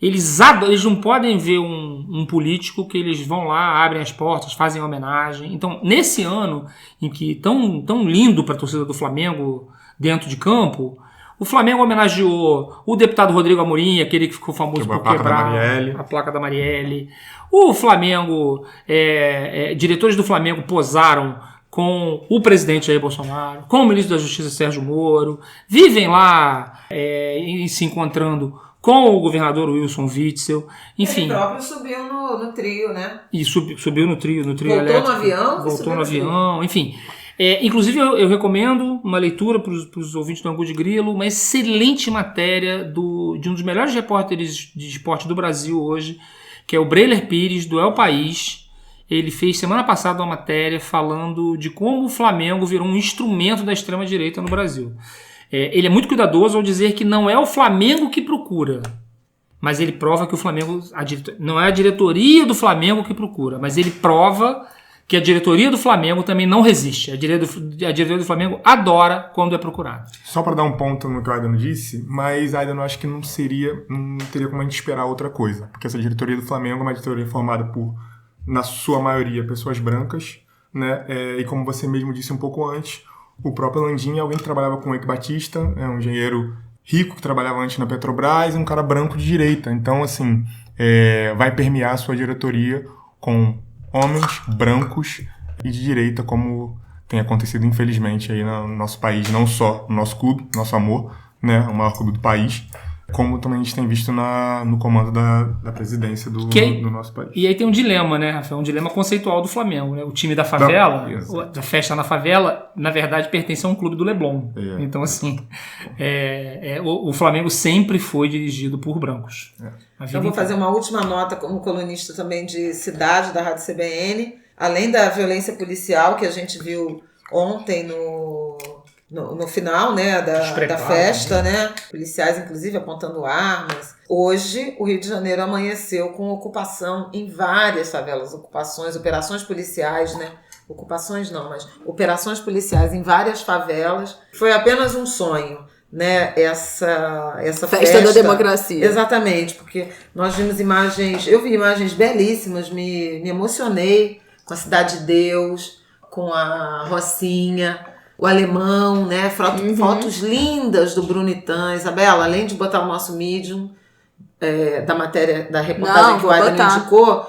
S4: Eles não podem ver um político que eles vão lá, abrem as portas, fazem homenagem. Então, nesse ano em que tão lindo para a torcida do Flamengo dentro de campo, o Flamengo homenageou o deputado Rodrigo Amorim, aquele que ficou famoso por quebrar a placa da Marielle. O Flamengo, diretores do Flamengo posaram com o presidente Jair Bolsonaro, com o ministro da Justiça Sérgio Moro, vivem lá se encontrando com o governador Wilson Witzel, enfim.
S1: Ele próprio subiu no trio, né?
S4: E subiu no trio
S1: voltou
S4: elétrico.
S1: No avião?
S4: Voltou no avião, enfim. Inclusive, eu recomendo uma leitura para os ouvintes do Ângulo de Grilo, uma excelente matéria de um dos melhores repórteres de esporte do Brasil hoje, que é o Breiler Pires, do El País. Ele fez semana passada uma matéria falando de como o Flamengo virou um instrumento da extrema-direita no Brasil. Ele é muito cuidadoso ao dizer que não é o Flamengo que procura, mas ele prova que o Flamengo... não é a diretoria do Flamengo que procura, mas ele prova que a diretoria do Flamengo também não resiste. A diretoria do Flamengo adora quando é procurado.
S3: Só para dar um ponto no que o Aidano disse, mas Aidano, acho que não teria como a gente esperar outra coisa, porque essa diretoria do Flamengo é uma diretoria formada por, na sua maioria, pessoas brancas, né? E como você mesmo disse um pouco antes, o próprio Landim é alguém que trabalhava com o Eike Batista, é um engenheiro rico que trabalhava antes na Petrobras, e um cara branco de direita. Então, assim, vai permear a sua diretoria com homens brancos e de direita, como tem acontecido, infelizmente, aí no nosso país, não só no nosso clube, nosso amor, né? O maior clube do país, como também a gente tem visto no comando da presidência do nosso país.
S4: E aí tem um dilema, né, Rafael? Um dilema conceitual do Flamengo, né? O time da favela, da festa na favela, na verdade, pertence a um clube do Leblon. Então, assim, o Flamengo sempre foi dirigido por brancos.
S1: Eu vou fazer uma última nota como colunista também de cidade da Rádio CBN. Além da violência policial que a gente viu ontem no final, né, da festa, né? Policiais, inclusive, apontando armas. Hoje, o Rio de Janeiro amanheceu com ocupação em várias favelas. Operações policiais, né? Ocupações não, mas operações policiais em várias favelas. Foi apenas um sonho, né? Essa festa
S2: da democracia.
S1: Exatamente, porque nós vimos eu vi imagens belíssimas, me emocionei com a Cidade de Deus, com a Rocinha, o Alemão, né? Fotos lindas do Brunitan. Isabela, além de botar o nosso Medium, da matéria, da reportagem que o Aidano indicou,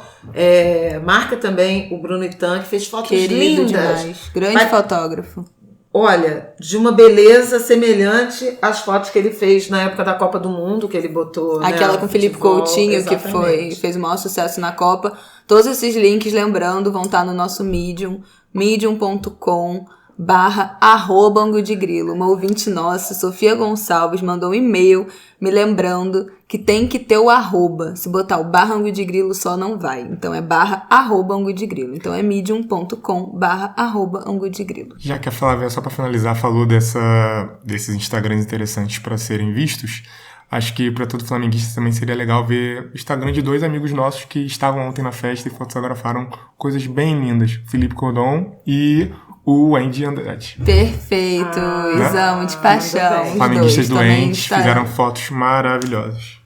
S1: marca também o Brunitan, que fez fotos lindas.
S2: Demais. Grande fotógrafo.
S1: Olha, de uma beleza semelhante às fotos que ele fez na época da Copa do Mundo, que ele botou.
S2: Aquela
S1: né,
S2: com o Felipe
S1: futebol,
S2: Coutinho, que
S1: exatamente.
S2: fez o maior sucesso na Copa. Todos esses links, lembrando, vão estar no nosso Medium, medium.com/@Angu de Grilo. Uma ouvinte nossa, Sofia Gonçalves, mandou um e-mail me lembrando que tem que ter o arroba. Se botar o /Angu de Grilo só não vai. Então é /@Angu de Grilo. Então é medium.com/@Angu de Grilo.
S3: Já que a Flávia, só para finalizar, falou desses Instagrams interessantes para serem vistos, acho que para todo flamenguista também seria legal ver o Instagram de 2 amigos nossos que estavam ontem na festa e fotografaram coisas bem lindas. O Felipe Cordon e o Andy Andrade.
S2: Perfeito. Os amo de paixão. Os
S3: Flamenguistas
S2: dois também
S3: doentes
S2: estarão.
S3: fizeram fotos maravilhosas.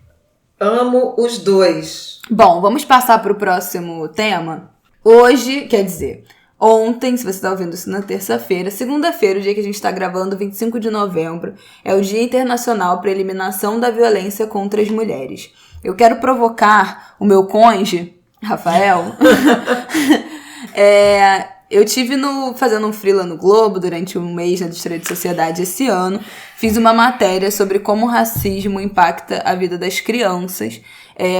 S1: Amo os dois.
S2: Bom, vamos passar para o próximo tema. Hoje, quer dizer, ontem, se você está ouvindo isso na terça-feira, segunda-feira, o dia que a gente está gravando, 25 de novembro, é o Dia Internacional para a Eliminação da Violência contra as Mulheres. Eu quero provocar o meu cônjuge, Rafael. Eu tive fazendo um freela no Globo durante um mês na Editoria de Sociedade esse ano. Fiz uma matéria sobre como o racismo impacta a vida das crianças,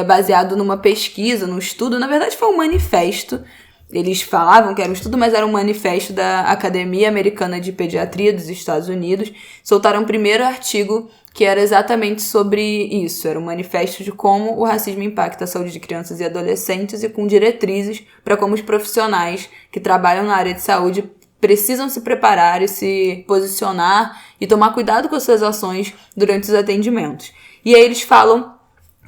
S2: baseado numa pesquisa, num estudo. Na verdade, foi um manifesto. Eles falavam que era um estudo, mas era um manifesto da Academia Americana de Pediatria dos Estados Unidos. Soltaram o primeiro artigo que era exatamente sobre isso. Era um manifesto de como o racismo impacta a saúde de crianças e adolescentes e com diretrizes para como os profissionais que trabalham na área de saúde precisam se preparar e se posicionar e tomar cuidado com as suas ações durante os atendimentos. E aí eles falam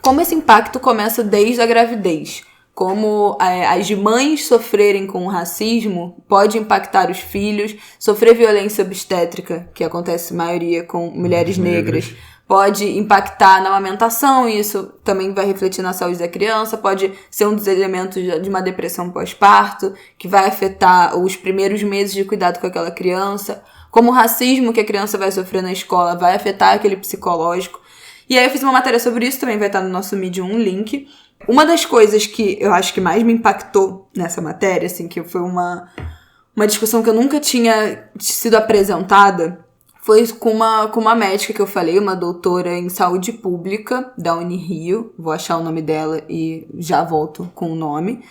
S2: como esse impacto começa desde a gravidez. Como as mães sofrerem com o racismo pode impactar os filhos, sofrer violência obstétrica, que acontece a maioria com mulheres negras, pode impactar na amamentação, e isso também vai refletir na saúde da criança, pode ser um dos elementos de uma depressão pós-parto, que vai afetar os primeiros meses de cuidado com aquela criança, como o racismo que a criança vai sofrer na escola vai afetar aquele psicológico. E aí eu fiz uma matéria sobre isso, também vai estar no nosso Medium um link. Uma das coisas que eu acho que mais me impactou nessa matéria, assim, que foi uma discussão que eu nunca tinha sido apresentada, foi com uma médica que eu falei, uma doutora em saúde pública da Unirio, vou achar o nome dela e já volto com o nome,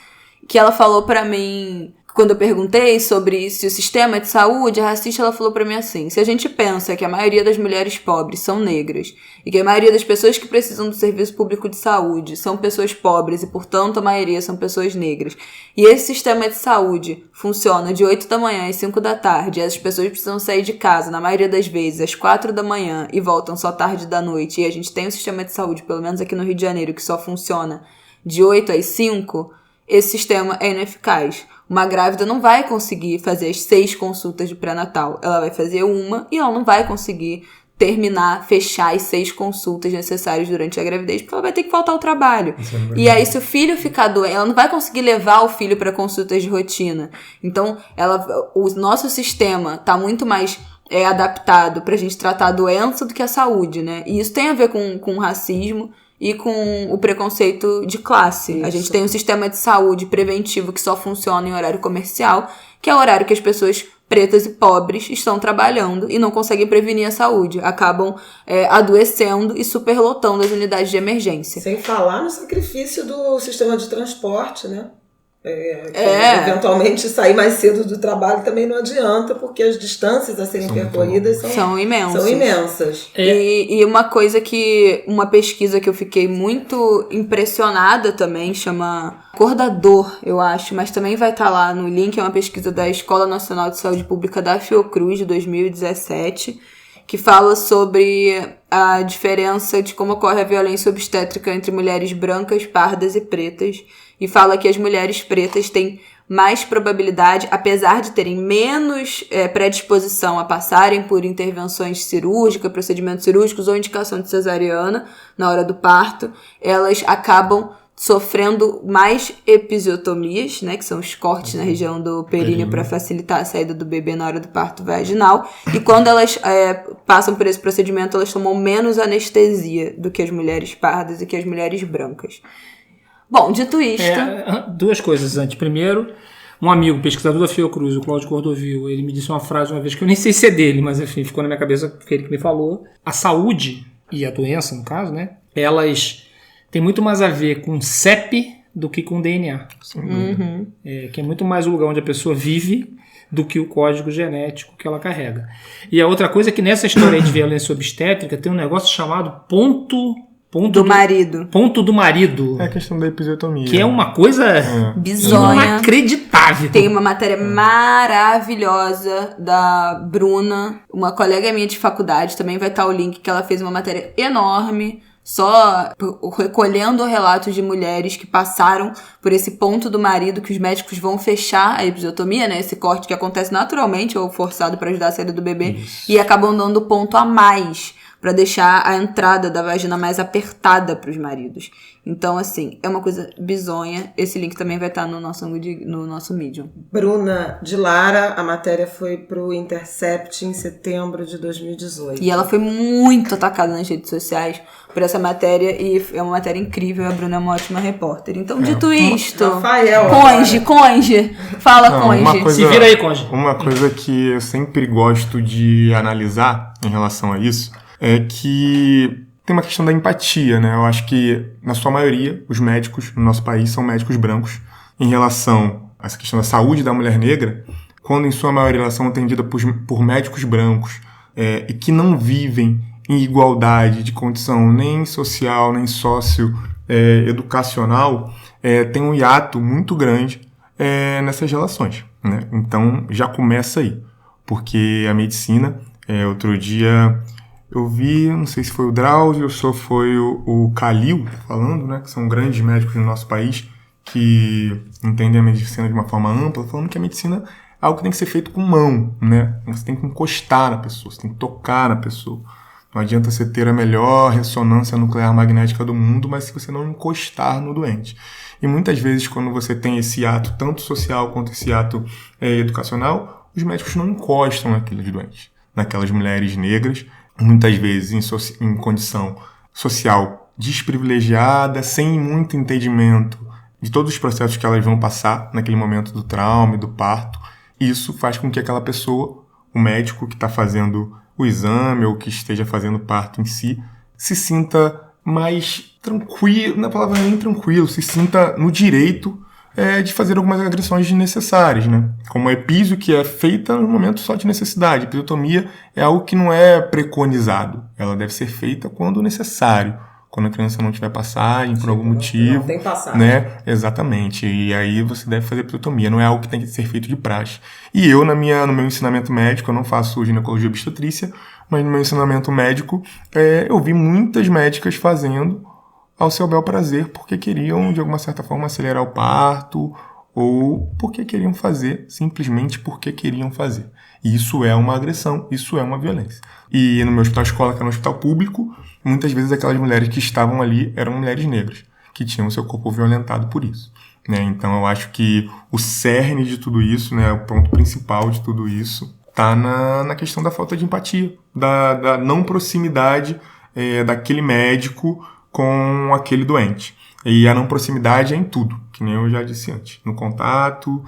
S2: que ela falou pra mim, quando eu perguntei sobre se o sistema de saúde é racista, ela falou pra mim assim: se a gente pensa que a maioria das mulheres pobres são negras e que a maioria das pessoas que precisam do serviço público de saúde são pessoas pobres e, portanto, a maioria são pessoas negras, e esse sistema de saúde funciona de 8 da manhã às 5 da tarde, e essas pessoas precisam sair de casa, na maioria das vezes, às 4 da manhã e voltam só tarde da noite, e a gente tem um sistema de saúde, pelo menos aqui no Rio de Janeiro, que só funciona de 8 às 5, esse sistema é ineficaz. Uma grávida não vai conseguir fazer as 6 consultas de pré-natal. Ela vai fazer uma e ela não vai conseguir fechar as 6 consultas necessárias durante a gravidez, porque ela vai ter que faltar ao trabalho. E aí, se o filho ficar doente, ela não vai conseguir levar o filho para consultas de rotina. Então, o nosso sistema está muito mais adaptado para a gente tratar a doença do que a saúde, né? E isso tem a ver com racismo e com o preconceito de classe. Isso. A gente tem um sistema de saúde preventivo que só funciona em horário comercial, que é o horário que as pessoas pretas e pobres estão trabalhando e não conseguem prevenir a saúde. Acabam adoecendo e superlotando as unidades de emergência.
S1: Sem falar no sacrifício do sistema de transporte, né? Eventualmente sair mais cedo do trabalho também não adianta, porque as distâncias a serem percorridas são imensas.
S2: E uma pesquisa que eu fiquei muito impressionada também, chama Cor da Dor, eu acho, mas também vai estar lá no link, é uma pesquisa da Escola Nacional de Saúde Pública da Fiocruz, de 2017, que fala sobre a diferença de como ocorre a violência obstétrica entre mulheres brancas, pardas e pretas, e fala que as mulheres pretas têm mais probabilidade, apesar de terem menos predisposição a passarem por intervenções cirúrgicas, procedimentos cirúrgicos ou indicação de cesariana na hora do parto, elas acabam sofrendo mais episiotomias, né, que são os cortes na região do períneo para facilitar a saída do bebê na hora do parto vaginal, e quando elas passam por esse procedimento, elas tomam menos anestesia do que as mulheres pardas e que as mulheres brancas. Bom, dito isto...
S4: 2 coisas antes. Primeiro, Um amigo, pesquisador da Fiocruz, o Cláudio Cordovil, ele me disse uma frase uma vez que eu nem sei se é dele, mas enfim, ficou na minha cabeça porque ele que me falou. A saúde e a doença, no caso, né? Elas têm muito mais a ver com CEP do que com DNA. Que é muito mais o lugar onde a pessoa vive do que o código genético que ela carrega. E a outra coisa é que nessa história de violência obstétrica tem um negócio chamado ponto
S2: do marido.
S4: Ponto do marido.
S3: É a questão da episiotomia.
S4: Que é uma coisa
S2: bizonha.
S4: Inacreditável.
S2: Tem uma matéria maravilhosa da Bruna, uma colega minha de faculdade, também vai estar o link, que ela fez uma matéria enorme, só recolhendo relatos de mulheres que passaram por esse ponto do marido, que os médicos vão fechar a episiotomia, né? Esse corte que acontece naturalmente ou forçado para ajudar a saída do bebê. Isso. E acabam dando ponto a mais para deixar a entrada da vagina mais apertada para os maridos. Então, assim, é uma coisa bizonha. Esse link também vai estar no nosso Medium.
S1: Bruna de Lara, a matéria foi pro Intercept em setembro de 2018.
S2: E ela foi muito atacada nas redes sociais por essa matéria, e é uma matéria incrível. A Bruna é uma ótima repórter. Então, dito isto...
S1: Rafael,
S2: Conge. Fala, Conge.
S4: Se vira aí, Conge.
S3: Uma coisa que eu sempre gosto de analisar em relação a isso é que tem uma questão da empatia, né? Eu acho que, na sua maioria, os médicos no nosso país são médicos brancos. Em relação a essa questão da saúde da mulher negra, quando, em sua maioria, elas são atendidas por médicos brancos e que não vivem em igualdade de condição nem social, nem socioeducacional, tem um hiato muito grande nessas relações, né? Então, já começa aí. Porque a medicina, outro dia... Eu vi, não sei se foi o Drauzio ou se foi o Calil falando, né, que são grandes médicos no nosso país, que entendem a medicina de uma forma ampla, falando que a medicina é algo que tem que ser feito com mão, né? Você tem que encostar na pessoa, você tem que tocar na pessoa. Não adianta você ter a melhor ressonância nuclear magnética do mundo, mas se você não encostar no doente. E muitas vezes, quando você tem esse ato, tanto social quanto esse ato educacional, os médicos não encostam naqueles doentes, naquelas mulheres negras, muitas vezes em condição social desprivilegiada, sem muito entendimento de todos os processos que elas vão passar naquele momento do trauma e do parto. Isso faz com que aquela pessoa, o médico que está fazendo o exame ou que esteja fazendo o parto em si, se sinta mais tranquilo, na palavra nem tranquilo, se sinta no direito de fazer algumas agressões desnecessárias, né? Como a epísio, que é feita no momento só de necessidade. A episiotomia é algo que não é preconizado. Ela deve ser feita quando necessário. Quando a criança não tiver passagem, por algum motivo.
S1: Não tem passagem.
S3: Né? Exatamente. E aí você deve fazer episiotomia. Não é algo que tem que ser feito de praxe. E eu, no meu ensinamento médico, eu não faço ginecologia e obstetrícia, mas no meu ensinamento médico, eu vi muitas médicas fazendo ao seu bel prazer, porque queriam, de alguma certa forma, acelerar o parto, ou porque queriam fazer, simplesmente porque queriam fazer. E isso é uma agressão, isso é uma violência. E no meu hospital escola, que era um hospital público, muitas vezes aquelas mulheres que estavam ali eram mulheres negras, que tinham seu corpo violentado por isso, né? Então eu acho que o cerne de tudo isso, né, o ponto principal de tudo isso, está na questão da falta de empatia, da não proximidade daquele médico com aquele doente. E a não proximidade é em tudo, que nem eu já disse antes. No contato,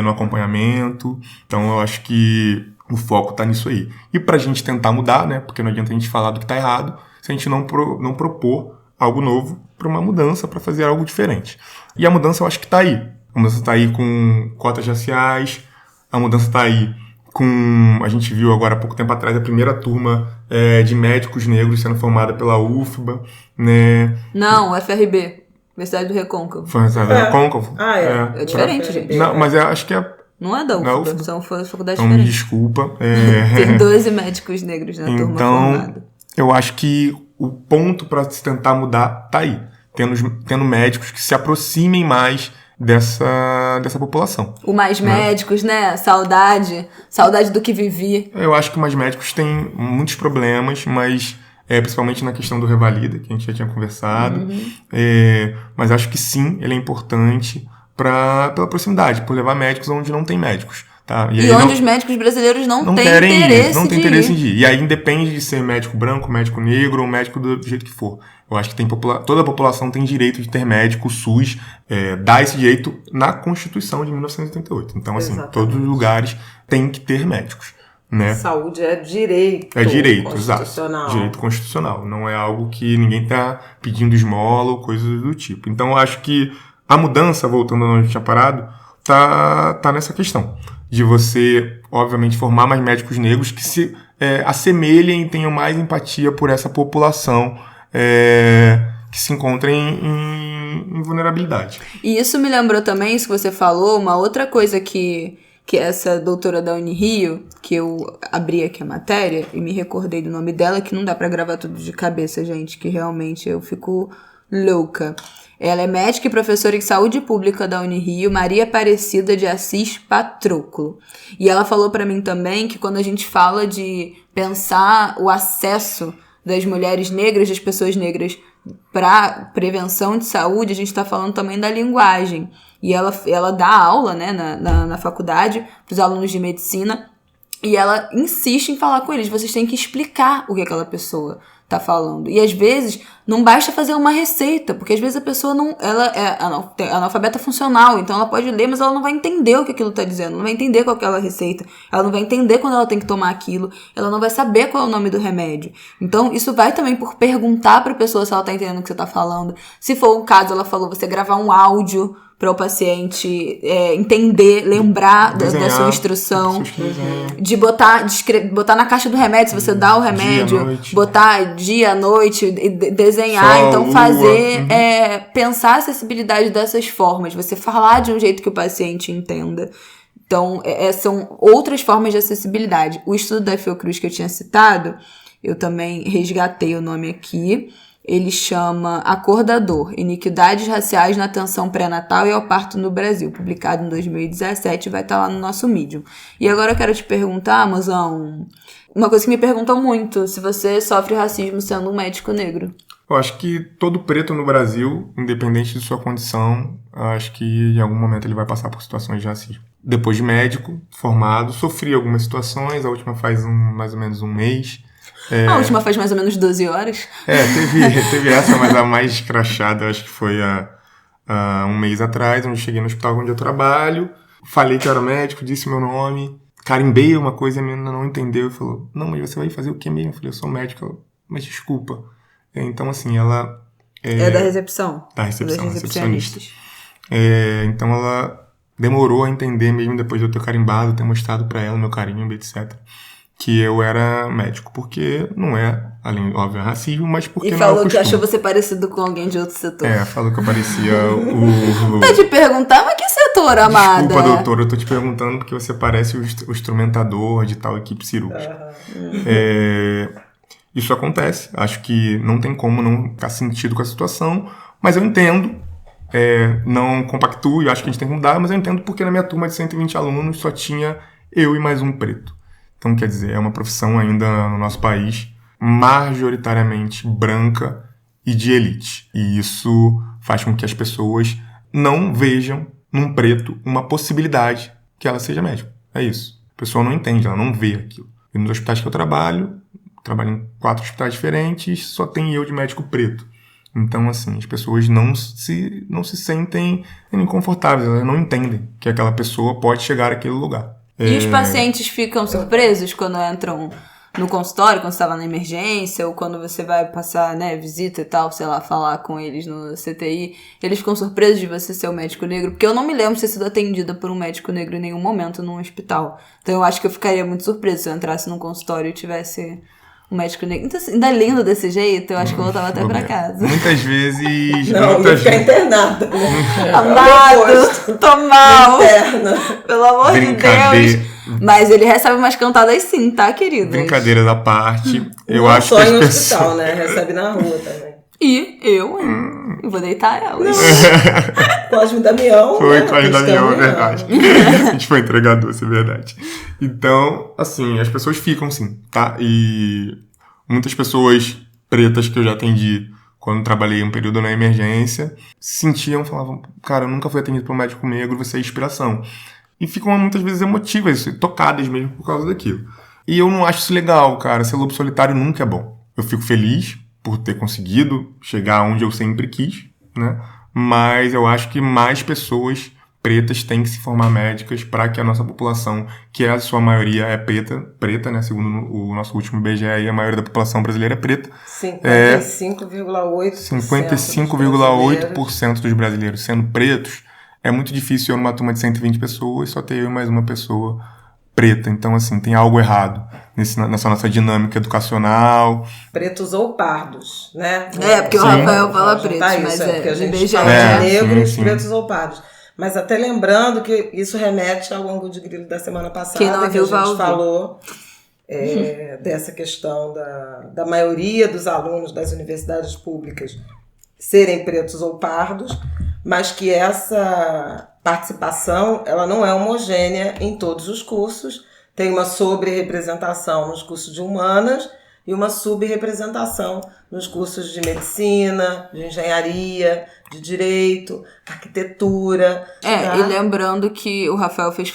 S3: no acompanhamento. Então eu acho que o foco está nisso aí. E para a gente tentar mudar, né? Porque não adianta a gente falar do que está errado se a gente não propor algo novo para uma mudança, para fazer algo diferente. E a mudança eu acho que está aí. A mudança está aí com cotas raciais, a mudança está aí com... A gente viu agora há pouco tempo atrás a primeira turma de médicos negros sendo formada pela UFBA, né?
S2: Não, FRB, Universidade do Recôncavo.
S3: Foi a Universidade do Recôncavo?
S2: É diferente, gente.
S3: Não, mas eu acho que é...
S2: Não é da
S3: Não,
S2: UFBA, são faculdades
S3: então,
S2: diferentes.
S3: Desculpa.
S2: Tem 12 médicos negros na turma formada.
S3: Eu acho que o ponto para se tentar mudar tá aí. Tendo médicos que se aproximem mais dessa população.
S2: O Mais Médicos, né? Saudade do que vivi.
S3: Eu acho que o Mais Médicos tem muitos problemas, mas principalmente na questão do Revalida, que a gente já tinha conversado. Mas acho que sim, ele é importante pela proximidade, por levar médicos onde não tem médicos. Tá?
S2: E onde os médicos brasileiros não têm
S3: querem
S2: interesse
S3: ir, não tem
S2: de
S3: interesse
S2: ir.
S3: de ir. E aí independe de ser médico branco, médico negro ou médico do jeito que for. Eu acho que toda a população tem direito de ter médico, o SUS dá esse direito na Constituição de 1988. Então, assim,
S1: Exatamente.
S3: todos os lugares têm que ter médicos, né?
S1: Saúde é direito.
S3: É direito,
S1: constitucional.
S3: exato. Direito constitucional. Não é algo que ninguém está pedindo esmola ou coisas do tipo. Então, eu acho que a mudança, voltando onde a gente tinha parado, tá nessa questão. De você, obviamente, formar mais médicos negros que se assemelhem e tenham mais empatia por essa população que se encontra em vulnerabilidade.
S2: E isso me lembrou também, isso que você falou, uma outra coisa que essa doutora da Unirio, que eu abri aqui a matéria e me recordei do nome dela, que não dá pra gravar tudo de cabeça, gente, que realmente eu fico louca. Ela é médica e professora em saúde pública da Unirio, Maria Aparecida de Assis Patroclo. E ela falou pra mim também que quando a gente fala de pensar o acesso das mulheres negras, das pessoas negras para prevenção de saúde, a gente está falando também da linguagem. E ela dá aula, né, na faculdade para os alunos de medicina, e ela insiste em falar com eles. Vocês têm que explicar o que aquela pessoa tá falando. E às vezes não basta fazer uma receita, porque às vezes a pessoa ela é analfabeta funcional, então ela pode ler, mas ela não vai entender o que aquilo tá dizendo, não vai entender qual é aquela receita, ela não vai entender quando ela tem que tomar aquilo, ela não vai saber qual é o nome do remédio. Então isso vai também por perguntar pra pessoa se ela tá entendendo o que você tá falando. Se for o caso, ela falou, você gravar um áudio para o paciente entender, lembrar da sua instrução, de botar na caixa do remédio, se você dá o remédio, botar dia, noite, desenhar,
S3: sol,
S2: então
S3: lua.
S2: fazer, pensar a acessibilidade dessas formas, você falar de um jeito que o paciente entenda. Então, são outras formas de acessibilidade. O estudo da Fiocruz que eu tinha citado, eu também resgatei o nome aqui. Ele chama A Cor da Dor, Iniquidades Raciais na Atenção Pré-Natal e ao Parto no Brasil, publicado em 2017, vai estar lá no nosso Medium. E agora eu quero te perguntar, Mozão, uma coisa que me perguntam muito, se você sofre racismo sendo um médico negro.
S3: Eu acho que todo preto no Brasil, independente de sua condição, acho que em algum momento ele vai passar por situações de racismo. Depois de médico, formado, sofri algumas situações, a última faz mais ou menos um mês.
S2: A última faz mais ou menos 12 horas.
S3: Teve essa, mas a mais escrachada, acho que foi há um mês atrás, onde eu cheguei no hospital onde eu trabalho, falei que eu era médico, disse meu nome, carimbei uma coisa e a menina não entendeu e falou, não, mas você vai fazer o que mesmo? Eu falei, eu sou médico. Ela, mas desculpa. Então, assim, ela...
S2: É da recepção.
S3: Da recepção,
S2: dos
S3: recepcionista. Então, ela demorou a entender mesmo depois de eu ter carimbado, ter mostrado pra ela meu carimbo, etc., que eu era médico, porque não é, além, óbvio, racismo, mas porque
S2: e
S3: não é
S2: falou
S3: o
S2: que
S3: costume.
S2: achou você parecido com alguém de outro setor.
S3: Falou que eu parecia o...
S2: Tá te perguntar, mas que setor, amada?
S3: Desculpa, doutor, eu tô te perguntando porque você parece o instrumentador de tal equipe cirúrgica. Isso acontece, acho que não tem como não ficar sentido com a situação, mas eu entendo, não compactuo e acho que a gente tem que mudar, mas eu entendo porque na minha turma de 120 alunos só tinha eu e mais um preto. Então, quer dizer, é uma profissão ainda no nosso país majoritariamente branca e de elite. E isso faz com que as pessoas não vejam num preto uma possibilidade que ela seja médico. É isso. A pessoa não entende, ela não vê aquilo. E nos hospitais que eu trabalho em 4 hospitais diferentes, só tem eu de médico preto. Então, assim, as pessoas não se sentem inconfortáveis, elas não entendem que aquela pessoa pode chegar àquele lugar.
S2: E os pacientes ficam surpresos quando entram no consultório, quando você tá lá na emergência, ou quando você vai passar, né, visita e tal, sei lá, falar com eles no CTI, eles ficam surpresos de você ser um médico negro? Porque eu não me lembro de ter sido atendida por um médico negro em nenhum momento num hospital. Então eu acho que eu ficaria muito surpresa se eu entrasse num consultório e tivesse um médico negro. Então, assim, ainda lindo desse jeito, eu acho que eu voltava até pra casa.
S3: Muitas vezes...
S1: Não, ia ficar internada, né?
S2: Amado, tô mal.
S1: Interna.
S2: Pelo amor de Deus. Mas ele recebe umas cantadas sim, tá, querido?
S3: Brincadeiras à parte, eu
S1: não
S3: acho
S1: só
S3: que as
S1: em
S3: pessoas...
S1: hospital, né? Recebe na rua também.
S2: E eu vou deitar elas.
S1: Cosme Damião.
S3: Foi
S1: né?
S3: Cosme Damião, é verdade. A gente foi entregador, isso é verdade. Então, assim, as pessoas ficam sim, tá? E muitas pessoas pretas que eu já atendi quando trabalhei um período na emergência, falavam, cara, eu nunca fui atendido por um médico negro, você é inspiração. e ficam muitas vezes emotivas, tocadas mesmo por causa daquilo. E eu não acho isso legal, cara. Ser lobo solitário nunca é bom. Eu fico feliz por ter conseguido chegar onde eu sempre quis, né? Mas eu acho que mais pessoas pretas têm que se formar médicas para que a nossa população, que a sua maioria é preta, né? Segundo o nosso último IBGE, a maioria da população brasileira é preta. 55,8% dos brasileiros sendo pretos. É muito difícil eu numa turma de 120 pessoas só ter eu e mais uma pessoa preta. Então, assim, tem algo errado nessa nossa dinâmica educacional.
S1: Pretos ou pardos, né?
S2: Porque o Rafael fala pretos, mas
S1: porque a gente
S2: IBGE
S1: fala de negros,
S3: sim.
S1: pretos ou pardos. Mas até lembrando que isso remete ao ângulo de grilo da semana passada,
S2: Quem não
S1: que a
S2: viu,
S1: gente falou dessa questão da maioria dos alunos das universidades públicas serem pretos ou pardos, mas que essa participação ela não é homogênea em todos os cursos. Tem uma sobre-representação nos cursos de humanas e uma subrepresentação nos cursos de medicina, de engenharia, de direito, arquitetura.
S2: E lembrando que o Rafael fez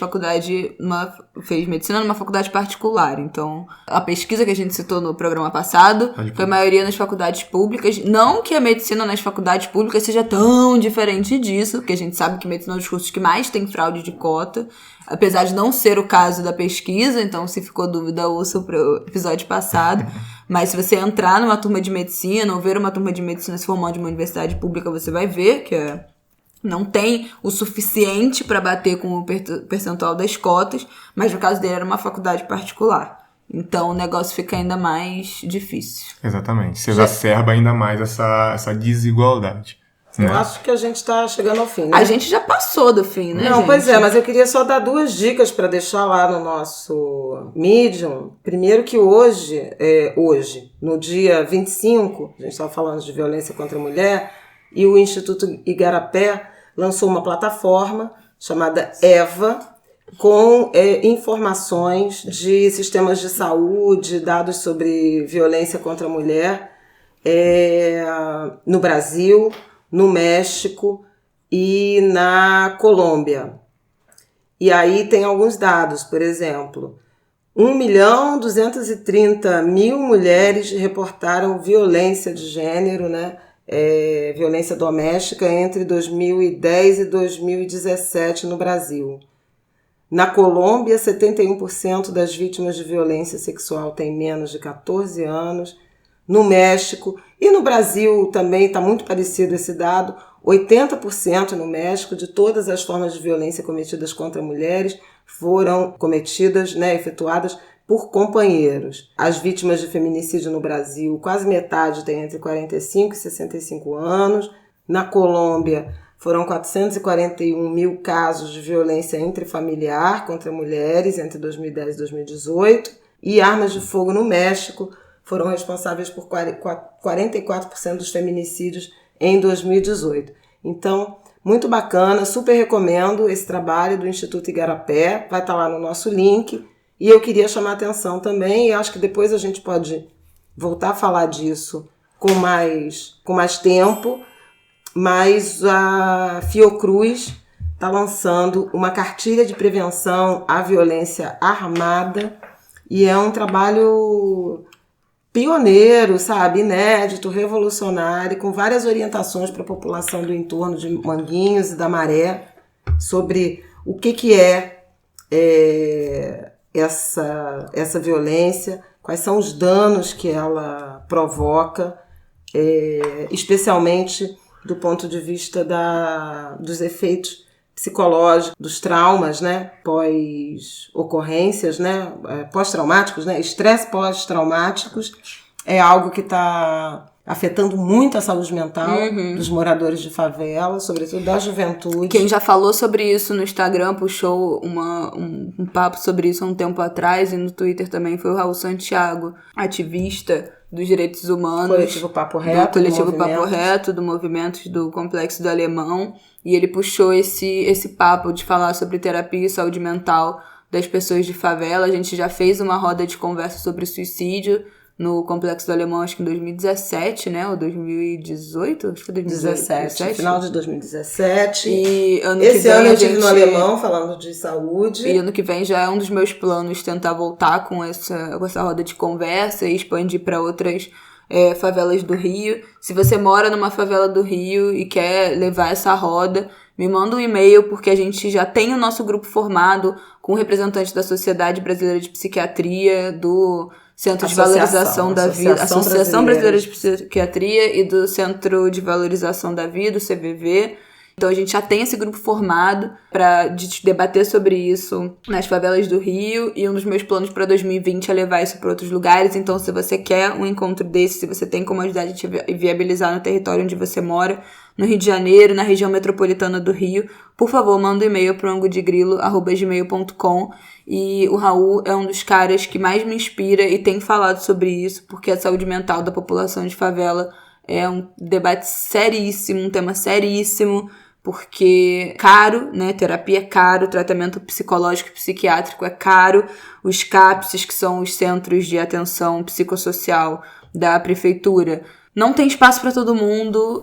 S2: fez medicina numa faculdade particular. Então, a pesquisa que a gente citou no programa passado foi a maioria nas faculdades públicas. Não que a medicina nas faculdades públicas seja tão diferente disso, porque a gente sabe que medicina é um dos cursos que mais tem fraude de cota, apesar de não ser o caso da pesquisa. Então, se ficou dúvida, ouça o episódio passado. Mas se você entrar numa turma de medicina ou ver uma turma de medicina se formando de uma universidade pública, você vai ver que não tem o suficiente para bater com o percentual das cotas, mas no caso dele era uma faculdade particular. Então o negócio fica ainda mais difícil.
S3: Exatamente. Você exacerba ainda mais essa desigualdade.
S1: Eu acho que a gente está chegando ao fim, né?
S2: A gente já passou do fim, né,
S1: Não,
S2: gente?
S1: pois é, mas eu queria só dar 2 dicas para deixar lá no nosso Medium. Primeiro que hoje, no dia 25, a gente estava falando de violência contra a mulher, e o Instituto Igarapé lançou uma plataforma chamada EVA, com informações de sistemas de saúde, dados sobre violência contra a mulher no Brasil, no México e na Colômbia. E aí tem alguns dados, por exemplo, 1.230.000 mulheres reportaram violência de gênero, né? Violência doméstica entre 2010 e 2017 no Brasil. Na Colômbia, 71% das vítimas de violência sexual têm menos de 14 anos. No México e no Brasil também está muito parecido esse dado, 80% no México de todas as formas de violência cometidas contra mulheres foram cometidas, efetuadas por companheiros. As vítimas de feminicídio no Brasil, quase metade tem entre 45 e 65 anos. Na Colômbia, foram 441.000 casos de violência intrafamiliar contra mulheres entre 2010 e 2018. E armas de fogo no México foram responsáveis por 44% dos feminicídios em 2018. Então, muito bacana, super recomendo esse trabalho do Instituto Igarapé, vai estar lá no nosso link. E eu queria chamar a atenção também, e acho que depois a gente pode voltar a falar disso com mais tempo, mas a Fiocruz está lançando uma cartilha de prevenção à violência armada, e é um trabalho pioneiro, sabe, inédito, revolucionário, com várias orientações para a população do entorno de Manguinhos e da Maré sobre o que é essa violência, quais são os danos que ela provoca, especialmente do ponto de vista dos efeitos psicológicos, dos traumas, pós-ocorrências, pós-traumáticos, estresse pós-traumáticos, é algo que está afetando muito a saúde mental dos moradores de favela, sobretudo da juventude.
S2: Quem já falou sobre isso no Instagram, puxou um papo sobre isso há um tempo atrás, e no Twitter também foi o Raul Santiago, ativista dos direitos humanos.
S1: Coletivo Papo Reto.
S2: Do Coletivo Papo Reto, do Movimentos do Complexo do Alemão. E ele puxou esse papo de falar sobre terapia e saúde mental das pessoas de favela. A gente já fez uma roda de conversa sobre suicídio no Complexo do Alemão, acho que em 2017, né? Ou 2018? Acho que foi
S1: 2017, final de 2017.
S2: E
S1: esse ano eu estive no Alemão falando de saúde.
S2: E ano que vem já é um dos meus planos tentar voltar com essa roda de conversa e expandir para outras favelas do Rio. Se você mora numa favela do Rio e quer levar essa roda, me manda um e-mail, porque a gente já tem o nosso grupo formado com representantes da Sociedade Brasileira de Psiquiatria, do Centro de Valorização da Vida, Associação Brasileira de Psiquiatria e do Centro de Valorização da Vida, o CVV. Então a gente já tem esse grupo formado para debater sobre isso nas favelas do Rio, e um dos meus planos para 2020 é levar isso para outros lugares. Então, se você quer um encontro desse, se você tem como ajudar a gente a viabilizar no território onde você mora, no Rio de Janeiro, na região metropolitana do Rio, por favor, manda um e-mail para o angodegrilo@gmail.com. E o Raul é um dos caras que mais me inspira e tem falado sobre isso, porque a saúde mental da população de favela é um debate seríssimo, um tema seríssimo, porque caro, né? Terapia é caro, tratamento psicológico e psiquiátrico é caro, os CAPSs, que são os Centros de Atenção Psicossocial da Prefeitura, não tem espaço para todo mundo,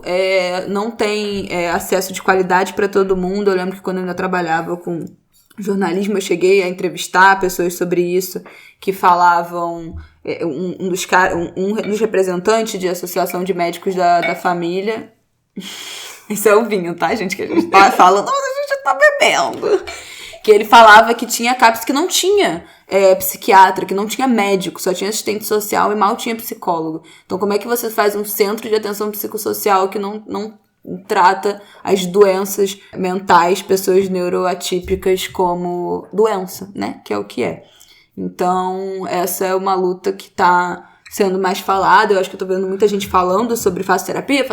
S2: não tem acesso de qualidade para todo mundo. Eu lembro que quando eu ainda trabalhava com jornalismo, eu cheguei a entrevistar pessoas sobre isso, que falavam, um dos representantes de associação de médicos da família, isso é o vinho, tá, gente, que a gente tá falando, mas a gente tá bebendo, que ele falava que tinha CAPS que não tinha psiquiatra, que não tinha médico, só tinha assistente social e mal tinha psicólogo. Então como é que você faz um centro de atenção psicossocial que não trata as doenças mentais, pessoas neuroatípicas, como doença, né? Que é o que é. Então, essa é uma luta que tá sendo mais falada. Eu acho que eu tô vendo muita gente falando sobre faço terapia,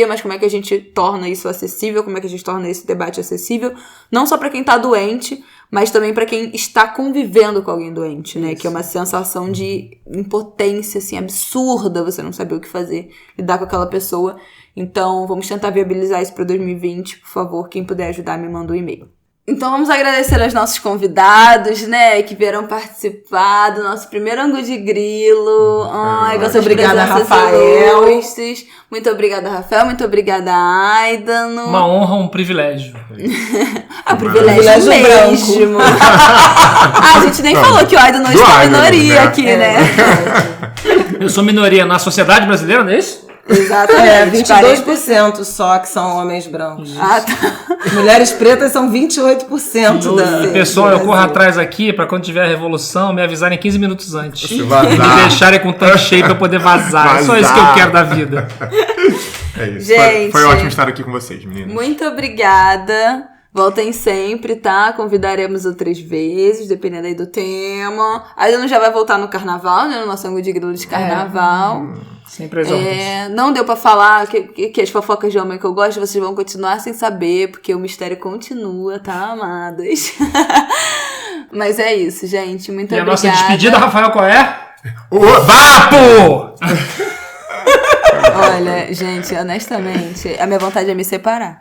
S2: mas como é que a gente torna isso acessível? Como é que a gente torna esse debate acessível? Não só pra quem tá doente, mas também pra quem está convivendo com alguém doente, né? Isso. Que é uma sensação de impotência, assim, absurda, você não saber o que fazer, lidar com aquela pessoa. Então, vamos tentar viabilizar isso para 2020. Por favor, quem puder ajudar, me manda um e-mail. Então, vamos agradecer aos nossos convidados, né, que vieram participar do nosso primeiro Ângulo de Grilo.
S1: Muito obrigada, Rafael.
S2: Ilustres. Muito obrigada, Rafael. Muito obrigada, Aidano.
S4: Uma honra, um privilégio.
S2: É um privilégio mesmo. A gente nem falou que o Aidano hoje é minoria aqui, né?
S4: Eu sou minoria na sociedade brasileira, não é isso?
S1: Exatamente. 22% só que são homens brancos.
S2: Ah, tá.
S1: Mulheres pretas são 28% da...
S4: Pessoal, eu corro atrás aqui pra quando tiver a revolução me avisarem 15 minutos antes.
S3: Se vazar.
S4: Me deixarem com tanque cheio pra eu poder vazar. É só isso que eu quero da vida.
S3: É isso.
S2: Gente,
S3: foi ótimo estar aqui com vocês, meninas.
S2: Muito obrigada. Voltem sempre, tá? Convidaremos outras vezes, dependendo aí do tema. A Aidano já vai voltar no carnaval, né? No nosso Ângulo de Grilo de carnaval.
S4: Sempre as honras.
S2: Não deu pra falar que as fofocas de homem que eu gosto, vocês vão continuar sem saber, porque o mistério continua, tá, amadas? Mas é isso, gente. Muito obrigada.
S4: E a nossa despedida, Rafael, qual é? O Vapo!
S2: Olha, gente, honestamente, a minha vontade é me separar.